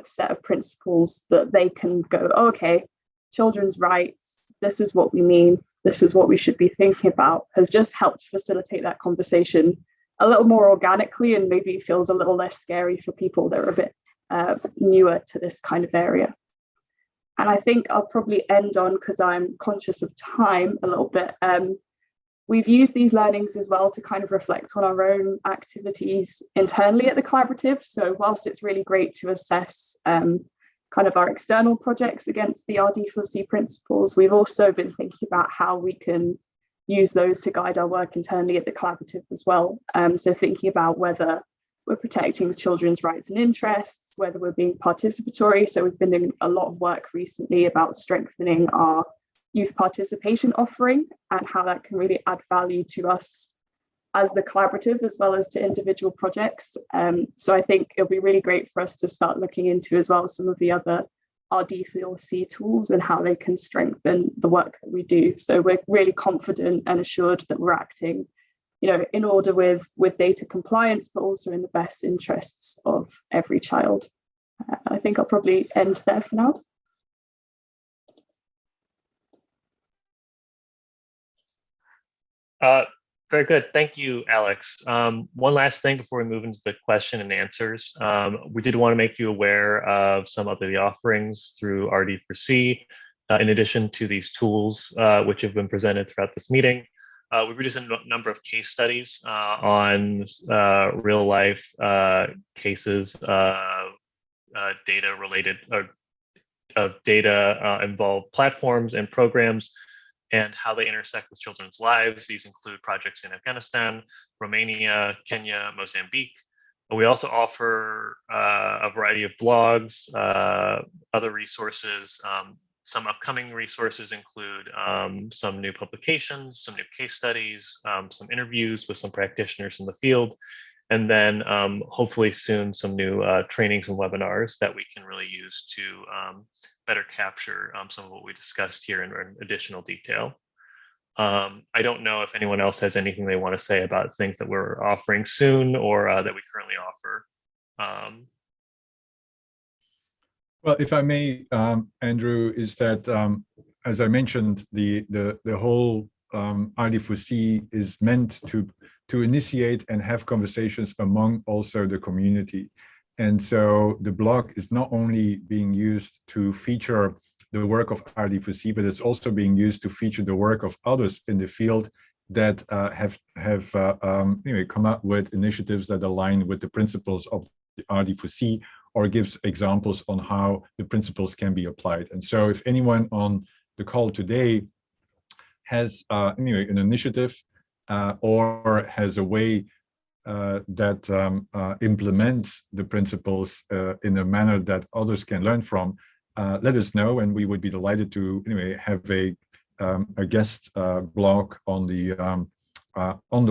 set of principles that they can go, oh, okay, children's rights, this is what we mean, this is what we should be thinking about, has just helped facilitate that conversation a little more organically, and maybe feels a little less scary for people that are a bit newer to this kind of area. And I think I'll probably end on, because I'm conscious of time a little bit, we've used these learnings as well to kind of reflect on our own activities internally at the collaborative. So whilst it's really great to assess kind of our external projects against the RD4C principles, we've also been thinking about how we can use those to guide our work internally at the collaborative as well. So thinking about whether we're protecting children's rights and interests, whether we're being participatory. So we've been doing a lot of work recently about strengthening our youth participation offering and how that can really add value to us as the collaborative as well as to individual projects. So I think it'll be really great for us to start looking into as well some of the other RD4C tools and how they can strengthen the work that we do. So we're really confident and assured that we're acting, in order with data compliance, but also in the best interests of every child. I think I'll probably end there for now. Very good. Thank you, Alex. One last thing before we move into the question and answers. We did want to make you aware of some of the offerings through RD4C, in addition to these tools, which have been presented throughout this meeting. We produced a number of case studies on real life cases, data related or data involved platforms and programs, and how they intersect with children's lives. These include projects in Afghanistan, Romania, Kenya, Mozambique. We also offer a variety of blogs, other resources. Some upcoming resources include some new publications, some new case studies, some interviews with some practitioners in the field, and then hopefully soon some new trainings and webinars that we can really use to better capture some of what we discussed here in additional detail. I don't know if anyone else has anything they want to say about things that we're offering soon or that we currently offer. Well, if I may, Andrew, is that, as I mentioned, the whole RD4C is meant to initiate and have conversations among also the community. And so the blog is not only being used to feature the work of RD4C, but it's also being used to feature the work of others in the field that have come up with initiatives that align with the principles of the RD4C, or gives examples on how the principles can be applied. And so if anyone on the call today has an initiative or has a way that implements the principles in a manner that others can learn from, let us know, and we would be delighted to have a guest blog on the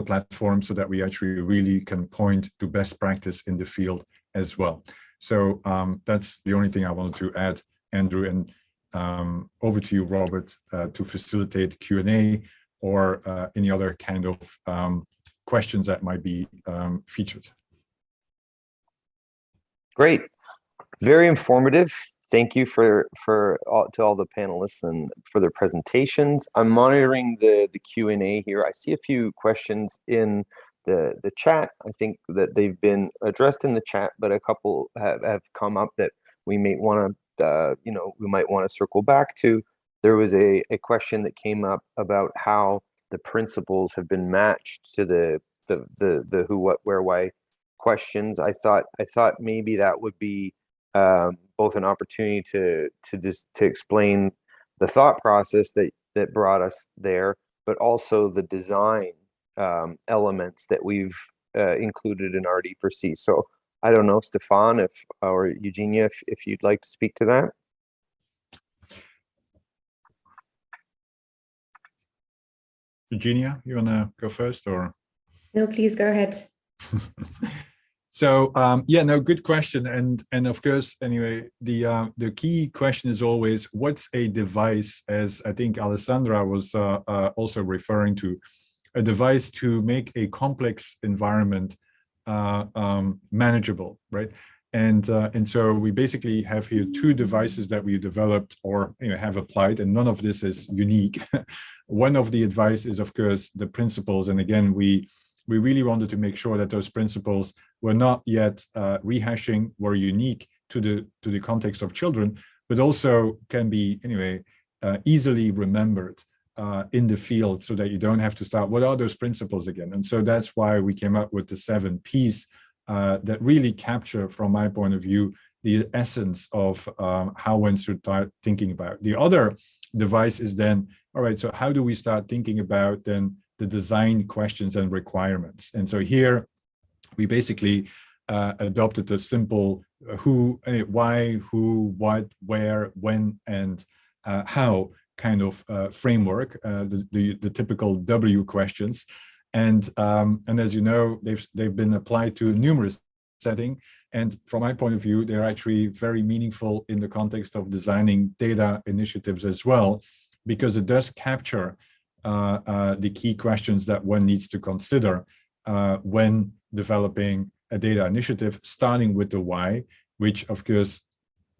platform, so that we actually really can point to best practice in the field as well. So that's the only thing I wanted to add, Andrew, and over to you, Robert, to facilitate Q&A or any other kind of questions that might be featured. Great, very informative. Thank you to all the panelists and for their presentations. I'm monitoring the Q&A here. I see a few questions in the chat. I think that they've been addressed in the chat, but a couple have come up that we may want to, we might want to circle back to. There was a question that came up about how the principles have been matched to the who, what, where, why questions. I thought maybe that would be both an opportunity to explain the thought process that brought us there, but also the design elements that we've included in RD4C. So I don't know, Stefaan, or Eugenia, if you'd like to speak to that. Eugenia, you want to go first, or? No, please go ahead. So yeah, no, good question, and of course, anyway, the key question is always, what's a device? As I think Alessandra was also referring to, a device to make a complex environment manageable, right? And so we basically have here two devices that we developed or have applied, and none of this is unique. One of the advice is, of course, the principles, and again, we really wanted to make sure that those principles were not yet rehashing, were unique to the context of children, but also can be easily remembered in the field, so that you don't have to start, what are those principles again? And so that's why we came up with the 7 Ps that really capture, from my point of view, the essence of how one should start thinking about. The other device is then, all right, so how do we start thinking about then the design questions and requirements? And so here we basically adopted a simple who, why, who, what, where, when, and how kind of framework, the typical W questions. And as you know, they've been applied to numerous settings. And from my point of view, they're actually very meaningful in the context of designing data initiatives as well, because it does capture the key questions that one needs to consider when developing a data initiative, starting with the why, which of course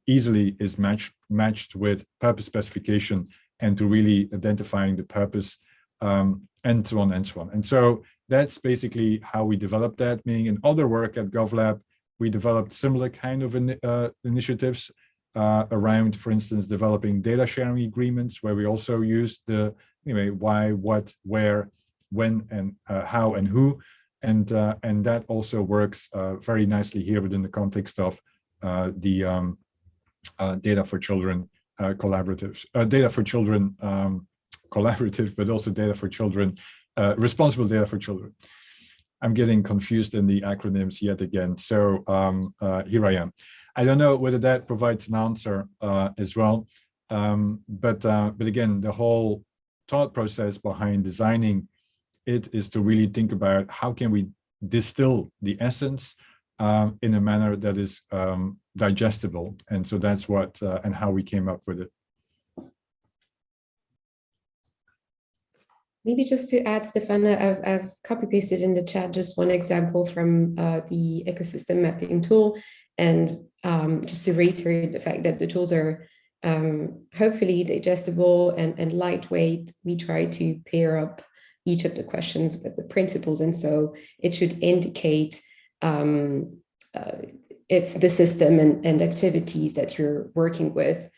easily is matched with purpose specification and to really identifying the purpose, and so on and so on. And so that's basically how we developed that. Meaning in other work at GovLab, we developed similar kind of initiatives around, for instance, developing data sharing agreements, where we also used the why, what, where, when, and how, and who, and that also works very nicely here within the context of the data for children collaboratives, data for children collaborative, but also data for children, responsible data for children. I'm getting confused in the acronyms yet again. So here I am. I don't know whether that provides an answer as well, but again, the whole thought process behind designing it is to really think about how can we distill the essence in a manner that is digestible. And so that's what and how we came up with it. Maybe just to add, Stefan, I've copy-pasted in the chat just one example from the ecosystem mapping tool. And just to reiterate the fact that the tools are hopefully digestible and lightweight, we try to pair up each of the questions with the principles. And so it should indicate if the system and activities that you're working with,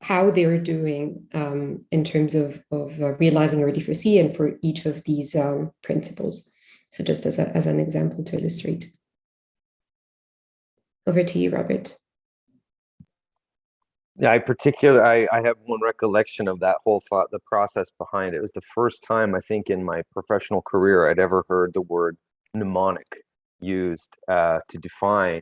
how they're doing in terms of realizing RD4C and for each of these principles. So just as an example to illustrate. Over to you, Robert. Yeah, I have one recollection of that whole thought, the process behind it. It was the first time I think in my professional career I'd ever heard the word mnemonic used to define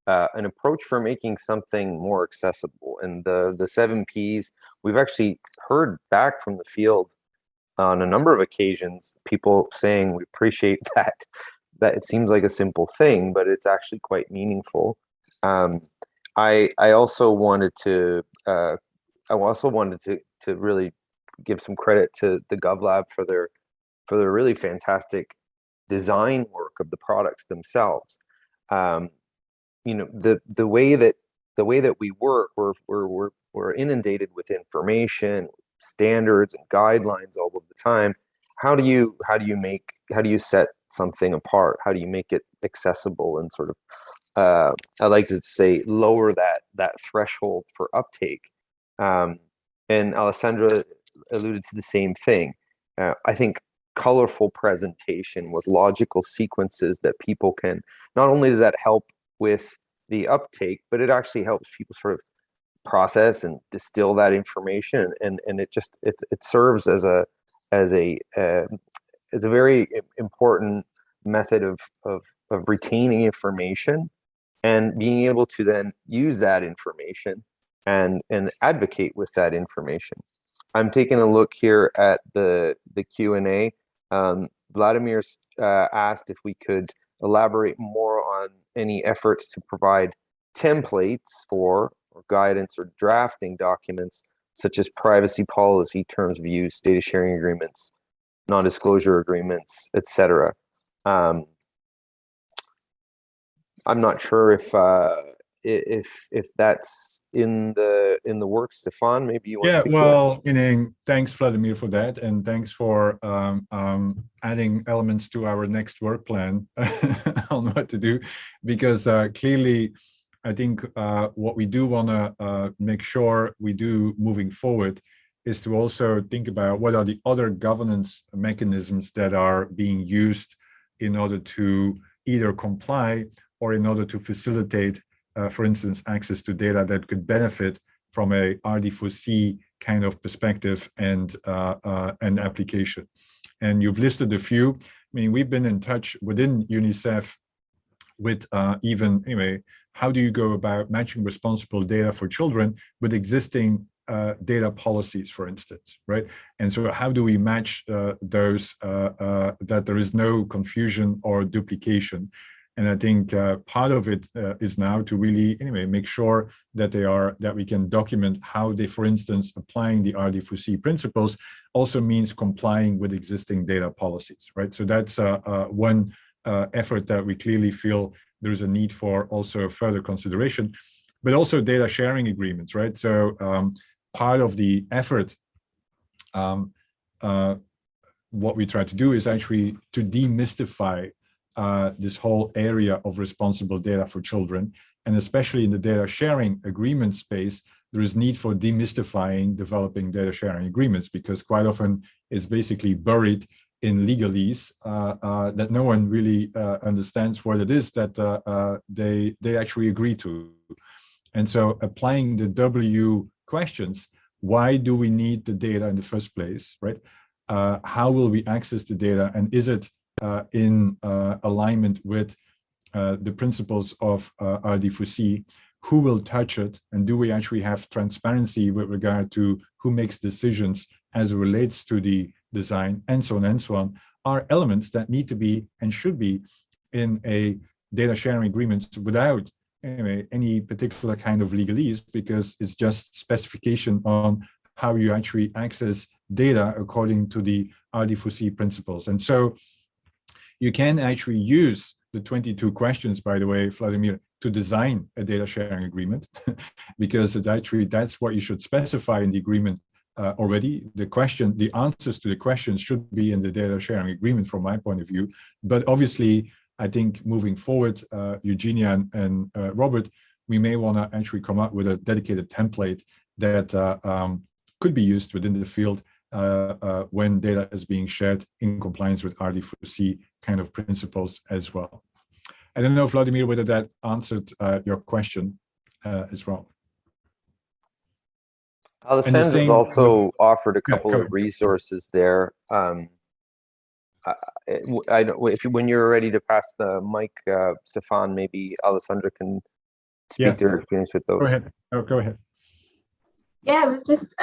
an approach for making something more accessible. And the 7 Ps, we've actually heard back from the field on a number of occasions, people saying we appreciate that it seems like a simple thing, but it's actually quite meaningful. I also wanted to really give some credit to the GovLab for their really fantastic design work of the products themselves. The way that we work, we're inundated with information, standards, and guidelines all of the time. How do you set something apart? How do you make it accessible and sort of I like to say lower that threshold for uptake? And Alessandra alluded to the same thing. I think colorful presentation with logical sequences that people can, not only does that help with the uptake, but it actually helps people sort of process and distill that information, and it serves as a very important method of retaining information and being able to then use that information and advocate with that information. I'm taking a look here at the Q&A. Vladimir's asked if we could elaborate more on any efforts to provide templates for or guidance or drafting documents such as privacy policy, terms of use, data sharing agreements, non-disclosure agreements, etc. I'm not sure if that's in the works. Stefan, maybe you want to speak well, thanks Vladimir for that, and thanks for adding elements to our next work plan on what to do, because clearly I think what we do want to make sure we do moving forward is to also think about what are the other governance mechanisms that are being used in order to either comply or in order to facilitate, for instance, access to data that could benefit from a RD4C kind of perspective and application. And you've listed a few. I mean, we've been in touch within UNICEF with how do you go about matching responsible data for children with existing data policies, for instance, right? And so how do we match those that there is no confusion or duplication? And I think part of it is now to really, make sure that we can document how they, for instance, applying the RD4C principles also means complying with existing data policies, right? So that's one effort that we clearly feel there's a need for also further consideration, but also data sharing agreements, right? So part of the effort, what we try to do is actually to demystify this whole area of responsible data for children, and especially in the data sharing agreement space, there is need for demystifying developing data sharing agreements, because quite often it's basically buried in legalese that no one really understands what it is that they actually agree to. And so applying the W questions, why do we need the data in the first place, right? How will we access the data, and is it in alignment with the principles of RD4C? Who will touch it, and do we actually have transparency with regard to who makes decisions as it relates to the design, and so on, are elements that need to be and should be in a data sharing agreement without any particular kind of legalese, because it's just specification on how you actually access data according to the RD4C principles. And so you can actually use the 22 questions, by the way, Vladimir, to design a data sharing agreement, because that's what you should specify in the agreement already. The answers to the questions should be in the data sharing agreement from my point of view. But obviously, I think moving forward, Eugenia and Robert, we may want to actually come up with a dedicated template that could be used within the field when data is being shared in compliance with RD4C kind of principles as well. I don't know, Vladimir, whether that answered your question as well. Alessandra's also offered a couple of resources there. When you're ready to pass the mic, Stefan, maybe Alessandra can speak to her experience with those. Go ahead. Oh, go ahead. Yeah, I was just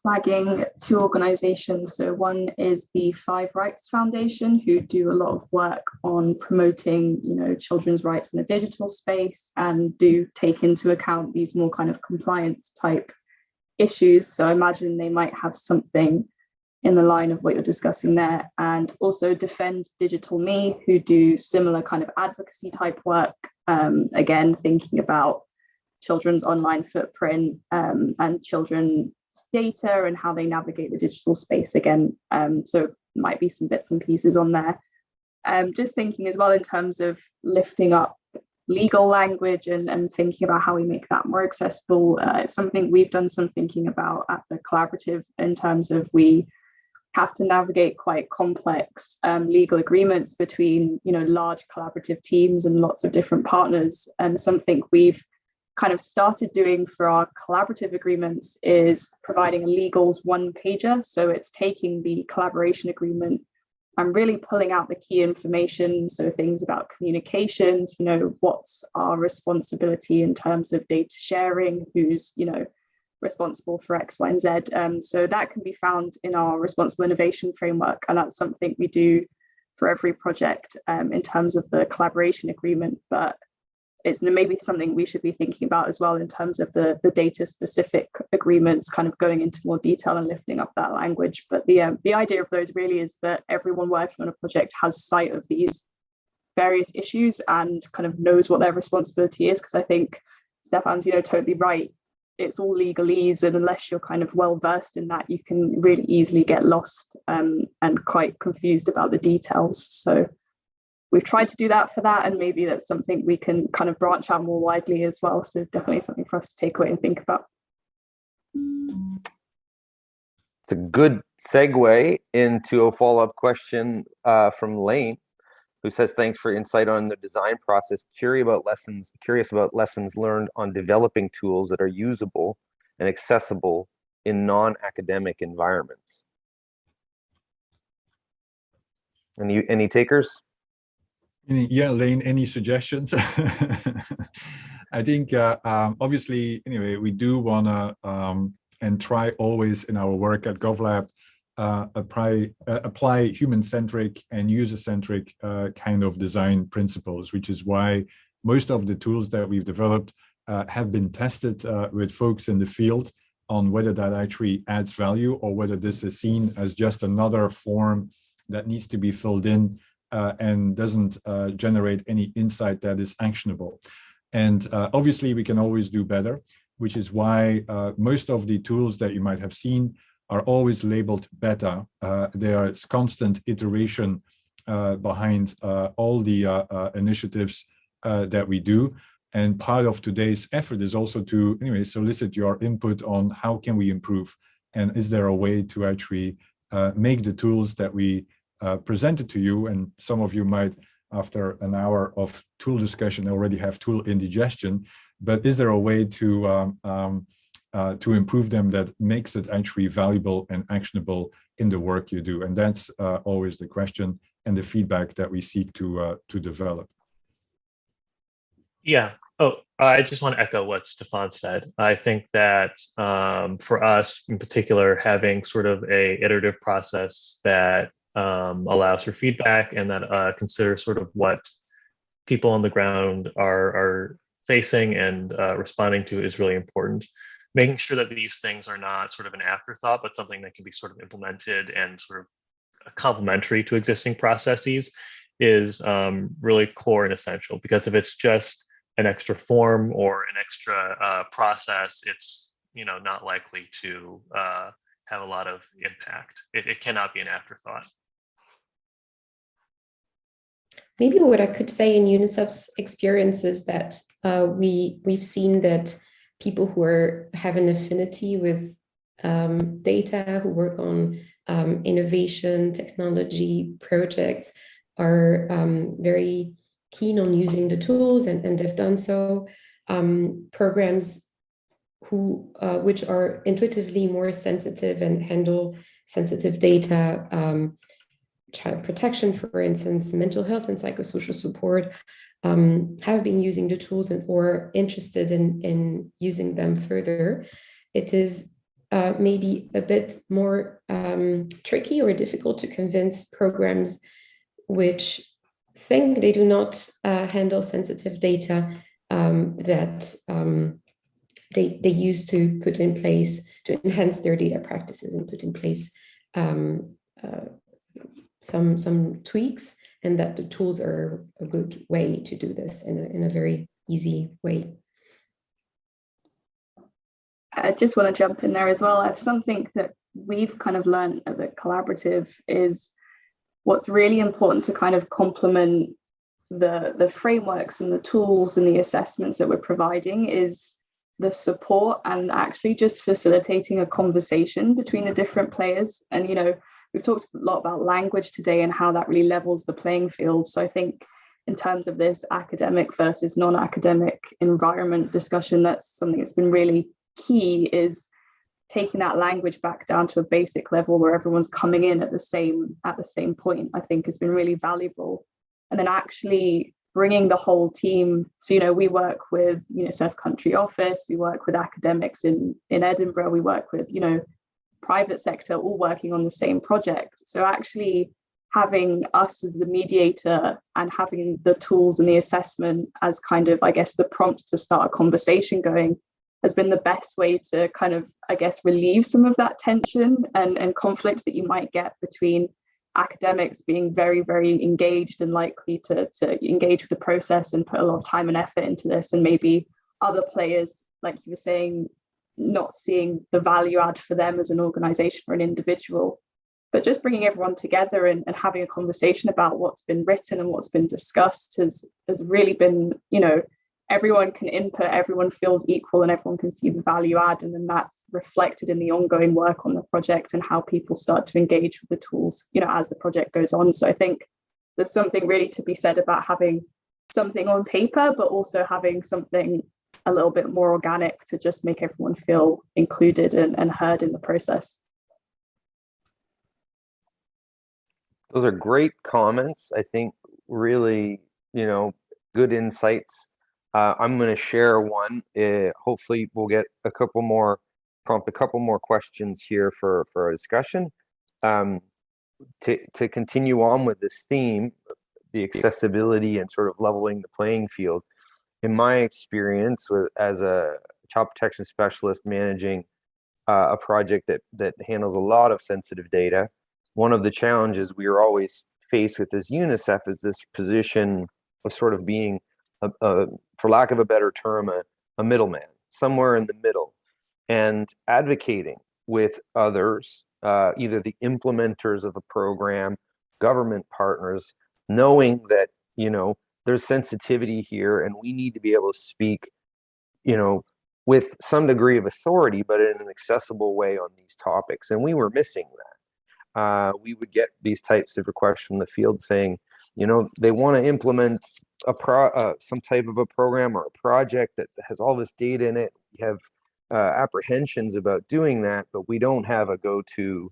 flagging two organizations. So one is the Five Rights Foundation, who do a lot of work on promoting, children's rights in the digital space, and do take into account these more kind of compliance type issues. So I imagine they might have something in the line of what you're discussing there. And also Defend Digital Me, who do similar kind of advocacy type work, again, thinking about children's online footprint and children's data and how they navigate the digital space again. So might be some bits and pieces on there. Just thinking as well in terms of lifting up legal language and thinking about how we make that more accessible. It's something we've done some thinking about at the collaborative, in terms of we have to navigate quite complex legal agreements between, large collaborative teams and lots of different partners. And something we've kind of started doing for our collaborative agreements is providing a legals one-pager. So it's taking the collaboration agreement and really pulling out the key information. So things about communications, what's our responsibility in terms of data sharing, who's, responsible for X, Y, and Z. So that can be found in our responsible innovation framework. And that's something we do for every project in terms of the collaboration agreement. But it's maybe something we should be thinking about as well in terms of the data specific agreements, kind of going into more detail and lifting up that language. But the idea of those really is that everyone working on a project has sight of these various issues and kind of knows what their responsibility is. Because I think Stefan's, totally right. It's all legalese, and unless you're kind of well versed in that, you can really easily get lost and quite confused about the details. So we've tried to do that for that, and maybe that's something we can kind of branch out more widely as well. So definitely something for us to take away and think about. It's a good segue into a follow-up question from Lane, who says, thanks for insight on the design process. Curious about lessons learned on developing tools that are usable and accessible in non-academic environments. Any takers? Yeah, Lane, any suggestions? I think obviously, anyway, we do want to and try always in our work at GovLab apply human-centric and user-centric kind of design principles, which is why most of the tools that we've developed have been tested with folks in the field on whether that actually adds value or whether this is seen as just another form that needs to be filled in and doesn't generate any insight that is actionable. And obviously, we can always do better, which is why most of the tools that you might have seen are always labeled beta. There is constant iteration behind all the initiatives that we do. And part of today's effort is also to, anyway, solicit your input on how can we improve, and is there a way to actually make the tools that we presented to you, and some of you might, after an hour of tool discussion, already have tool indigestion, but is there a way to improve them that makes it actually valuable and actionable in the work you do? And that's always the question and the feedback that we seek to develop. Yeah. Oh, I just want to echo what Stefaan said. I think that for us in particular, having sort of a iterative process that allows for feedback and that considers sort of what people on the ground are facing and responding to is really important. Making sure that these things are not sort of an afterthought, but something that can be sort of implemented and sort of complementary to existing processes is really core and essential. Because if it's just an extra form or an extra process, it's not likely to have a lot of impact. It cannot be an afterthought. Maybe what I could say in UNICEF's experience is that we've seen that people who have an affinity with data, who work on innovation, technology projects, are very keen on using the tools and have done so. Programs which are intuitively more sensitive and handle sensitive data, child protection, for instance, mental health and psychosocial support, have been using the tools and or interested in using them further. It is maybe a bit more tricky or difficult to convince programs which think they do not handle sensitive data that they use to put in place, to enhance their data practices and put in place some tweaks, and that the tools are a good way to do this in a very easy way. I just want to jump in there as well. Something that we've kind of learned at the collaborative is what's really important to kind of complement the frameworks and the tools and the assessments that we're providing is the support and actually just facilitating a conversation between the different players. And, we've talked a lot about language today and how that really levels the playing field. So I think in terms of this academic versus non-academic environment discussion, that's something that's been really key, is taking that language back down to a basic level where everyone's coming in at the same point, I think has been really valuable. And then actually bringing the whole team. So, you know, we work with UNICEF country office, we work with academics in Edinburgh, we work with, you know, private sector, all working on the same project. So actually having us as the mediator and having the tools and the assessment as kind of, I guess, the prompt to start a conversation going has been the best way to kind of, I guess, relieve some of that tension and conflict that you might get between academics being very, very engaged and likely to engage with the process and put a lot of time and effort into this, and maybe other players, like you were saying, not seeing the value add for them as an organization or an individual. But just bringing everyone together and having a conversation about what's been written and what's been discussed has really been, you know, everyone can input, everyone feels equal, and everyone can see the value add. And then that's reflected in the ongoing work on the project and how people start to engage with the tools, you know, as the project goes on. So I think there's something really to be said about having something on paper, but also having something a little bit more organic to just make everyone feel included and heard in the process. Those are great comments. I think really, you know, good insights. I'm going to share one. Hopefully we'll get prompt a couple more questions here for our discussion. To continue on with this theme, the accessibility and sort of leveling the playing field. In my experience as a child protection specialist managing a project that handles a lot of sensitive data, one of the challenges we are always faced with as UNICEF is this position of sort of being, for lack of a better term, a middleman, somewhere in the middle, and advocating with others, either the implementers of the program, government partners, knowing that, you know, there's sensitivity here and we need to be able to speak, you know, with some degree of authority, but in an accessible way on these topics. And we were missing that. We would get these types of requests from the field saying, you know, they want to implement some type of a program or a project that has all this data in it. We have apprehensions about doing that, but we don't have a go-to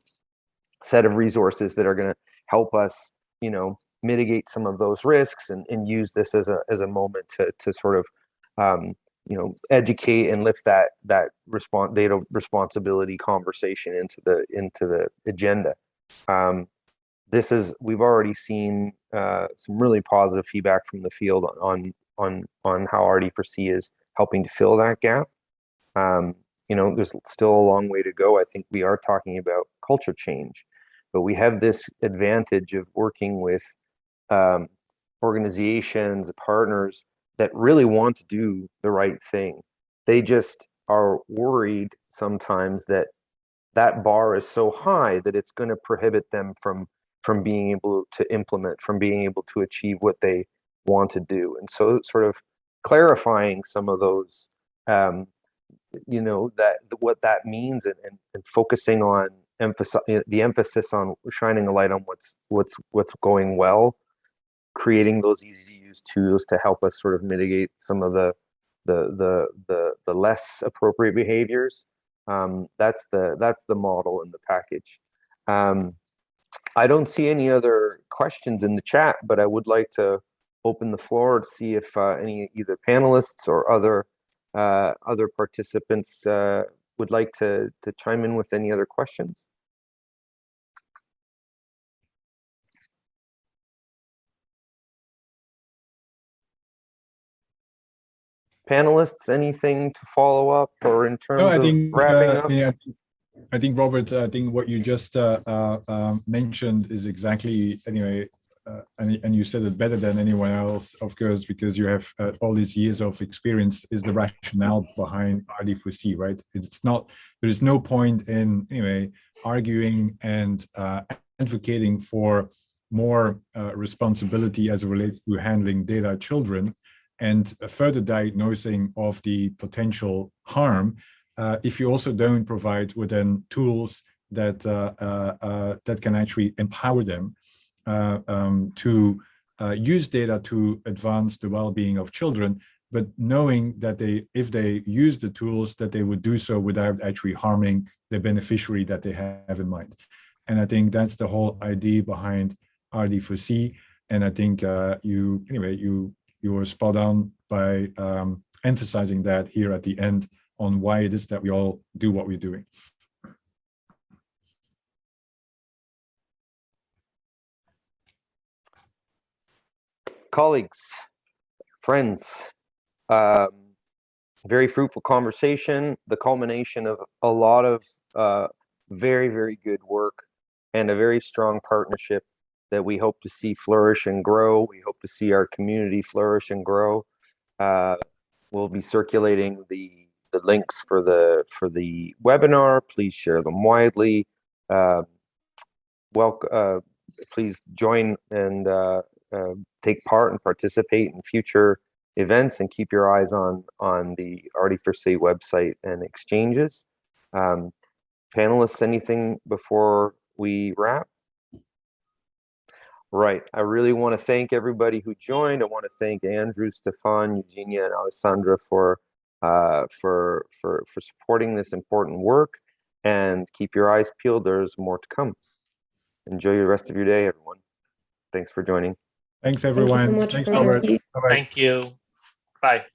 set of resources that are going to help us, you know, mitigate some of those risks and use this as a moment to sort of, you know, educate and lift that data responsibility conversation into the agenda. We've already seen some really positive feedback from the field on how RD4C is helping to fill that gap. You know, there's still a long way to go. I think we are talking about culture change, but we have this advantage of working with organizations, partners that really want to do the right thing. They just are worried sometimes that that bar is so high that it's going to prohibit them from being able to implement, from being able to achieve what they want to do. And so sort of clarifying some of those, you know, what that means and focusing on the emphasis on shining a light on what's going well, creating those easy to use tools to help us sort of mitigate some of the less appropriate behaviors. That's the model in the package. I don't see any other questions in the chat, but I would like to open the floor to see if any either panelists or other participants would like to chime in with any other questions. Panelists, anything to follow up or in terms of wrapping up? Yeah, I think, Robert, I think what you just mentioned is exactly, anyway, and you said it better than anyone else, of course, because you have all these years of experience, is the rationale behind RD4C, right? It's not, there is no point in, anyway, arguing and advocating for more responsibility as it relates to handling data children and further diagnosing of the potential harm if you also don't provide within tools that that can actually empower them to use data to advance the well-being of children, but knowing that if they use the tools, that they would do so without actually harming the beneficiary that they have in mind. And I think that's the whole idea behind RD4C. And I think you were spot on by emphasizing that here at the end on why it is that we all do what we're doing. Colleagues, friends, very fruitful conversation, the culmination of a lot of very, very good work and a very strong partnership that we hope to see flourish and grow. We hope to see our community flourish and grow. We'll be circulating the links for the webinar. Please share them widely. Please join and take part and participate in future events, and keep your eyes on the RD4C website and exchanges. Panelists, anything before we wrap? Right. I really want to thank everybody who joined. I want to thank Andrew, Stefaan, Eugenia, and Alessandra for supporting this important work. And keep your eyes peeled. There's more to come. Enjoy the rest of your day, everyone. Thanks for joining. Thanks, everyone. Thank you so much. Thanks, Robert. Thank you. Bye.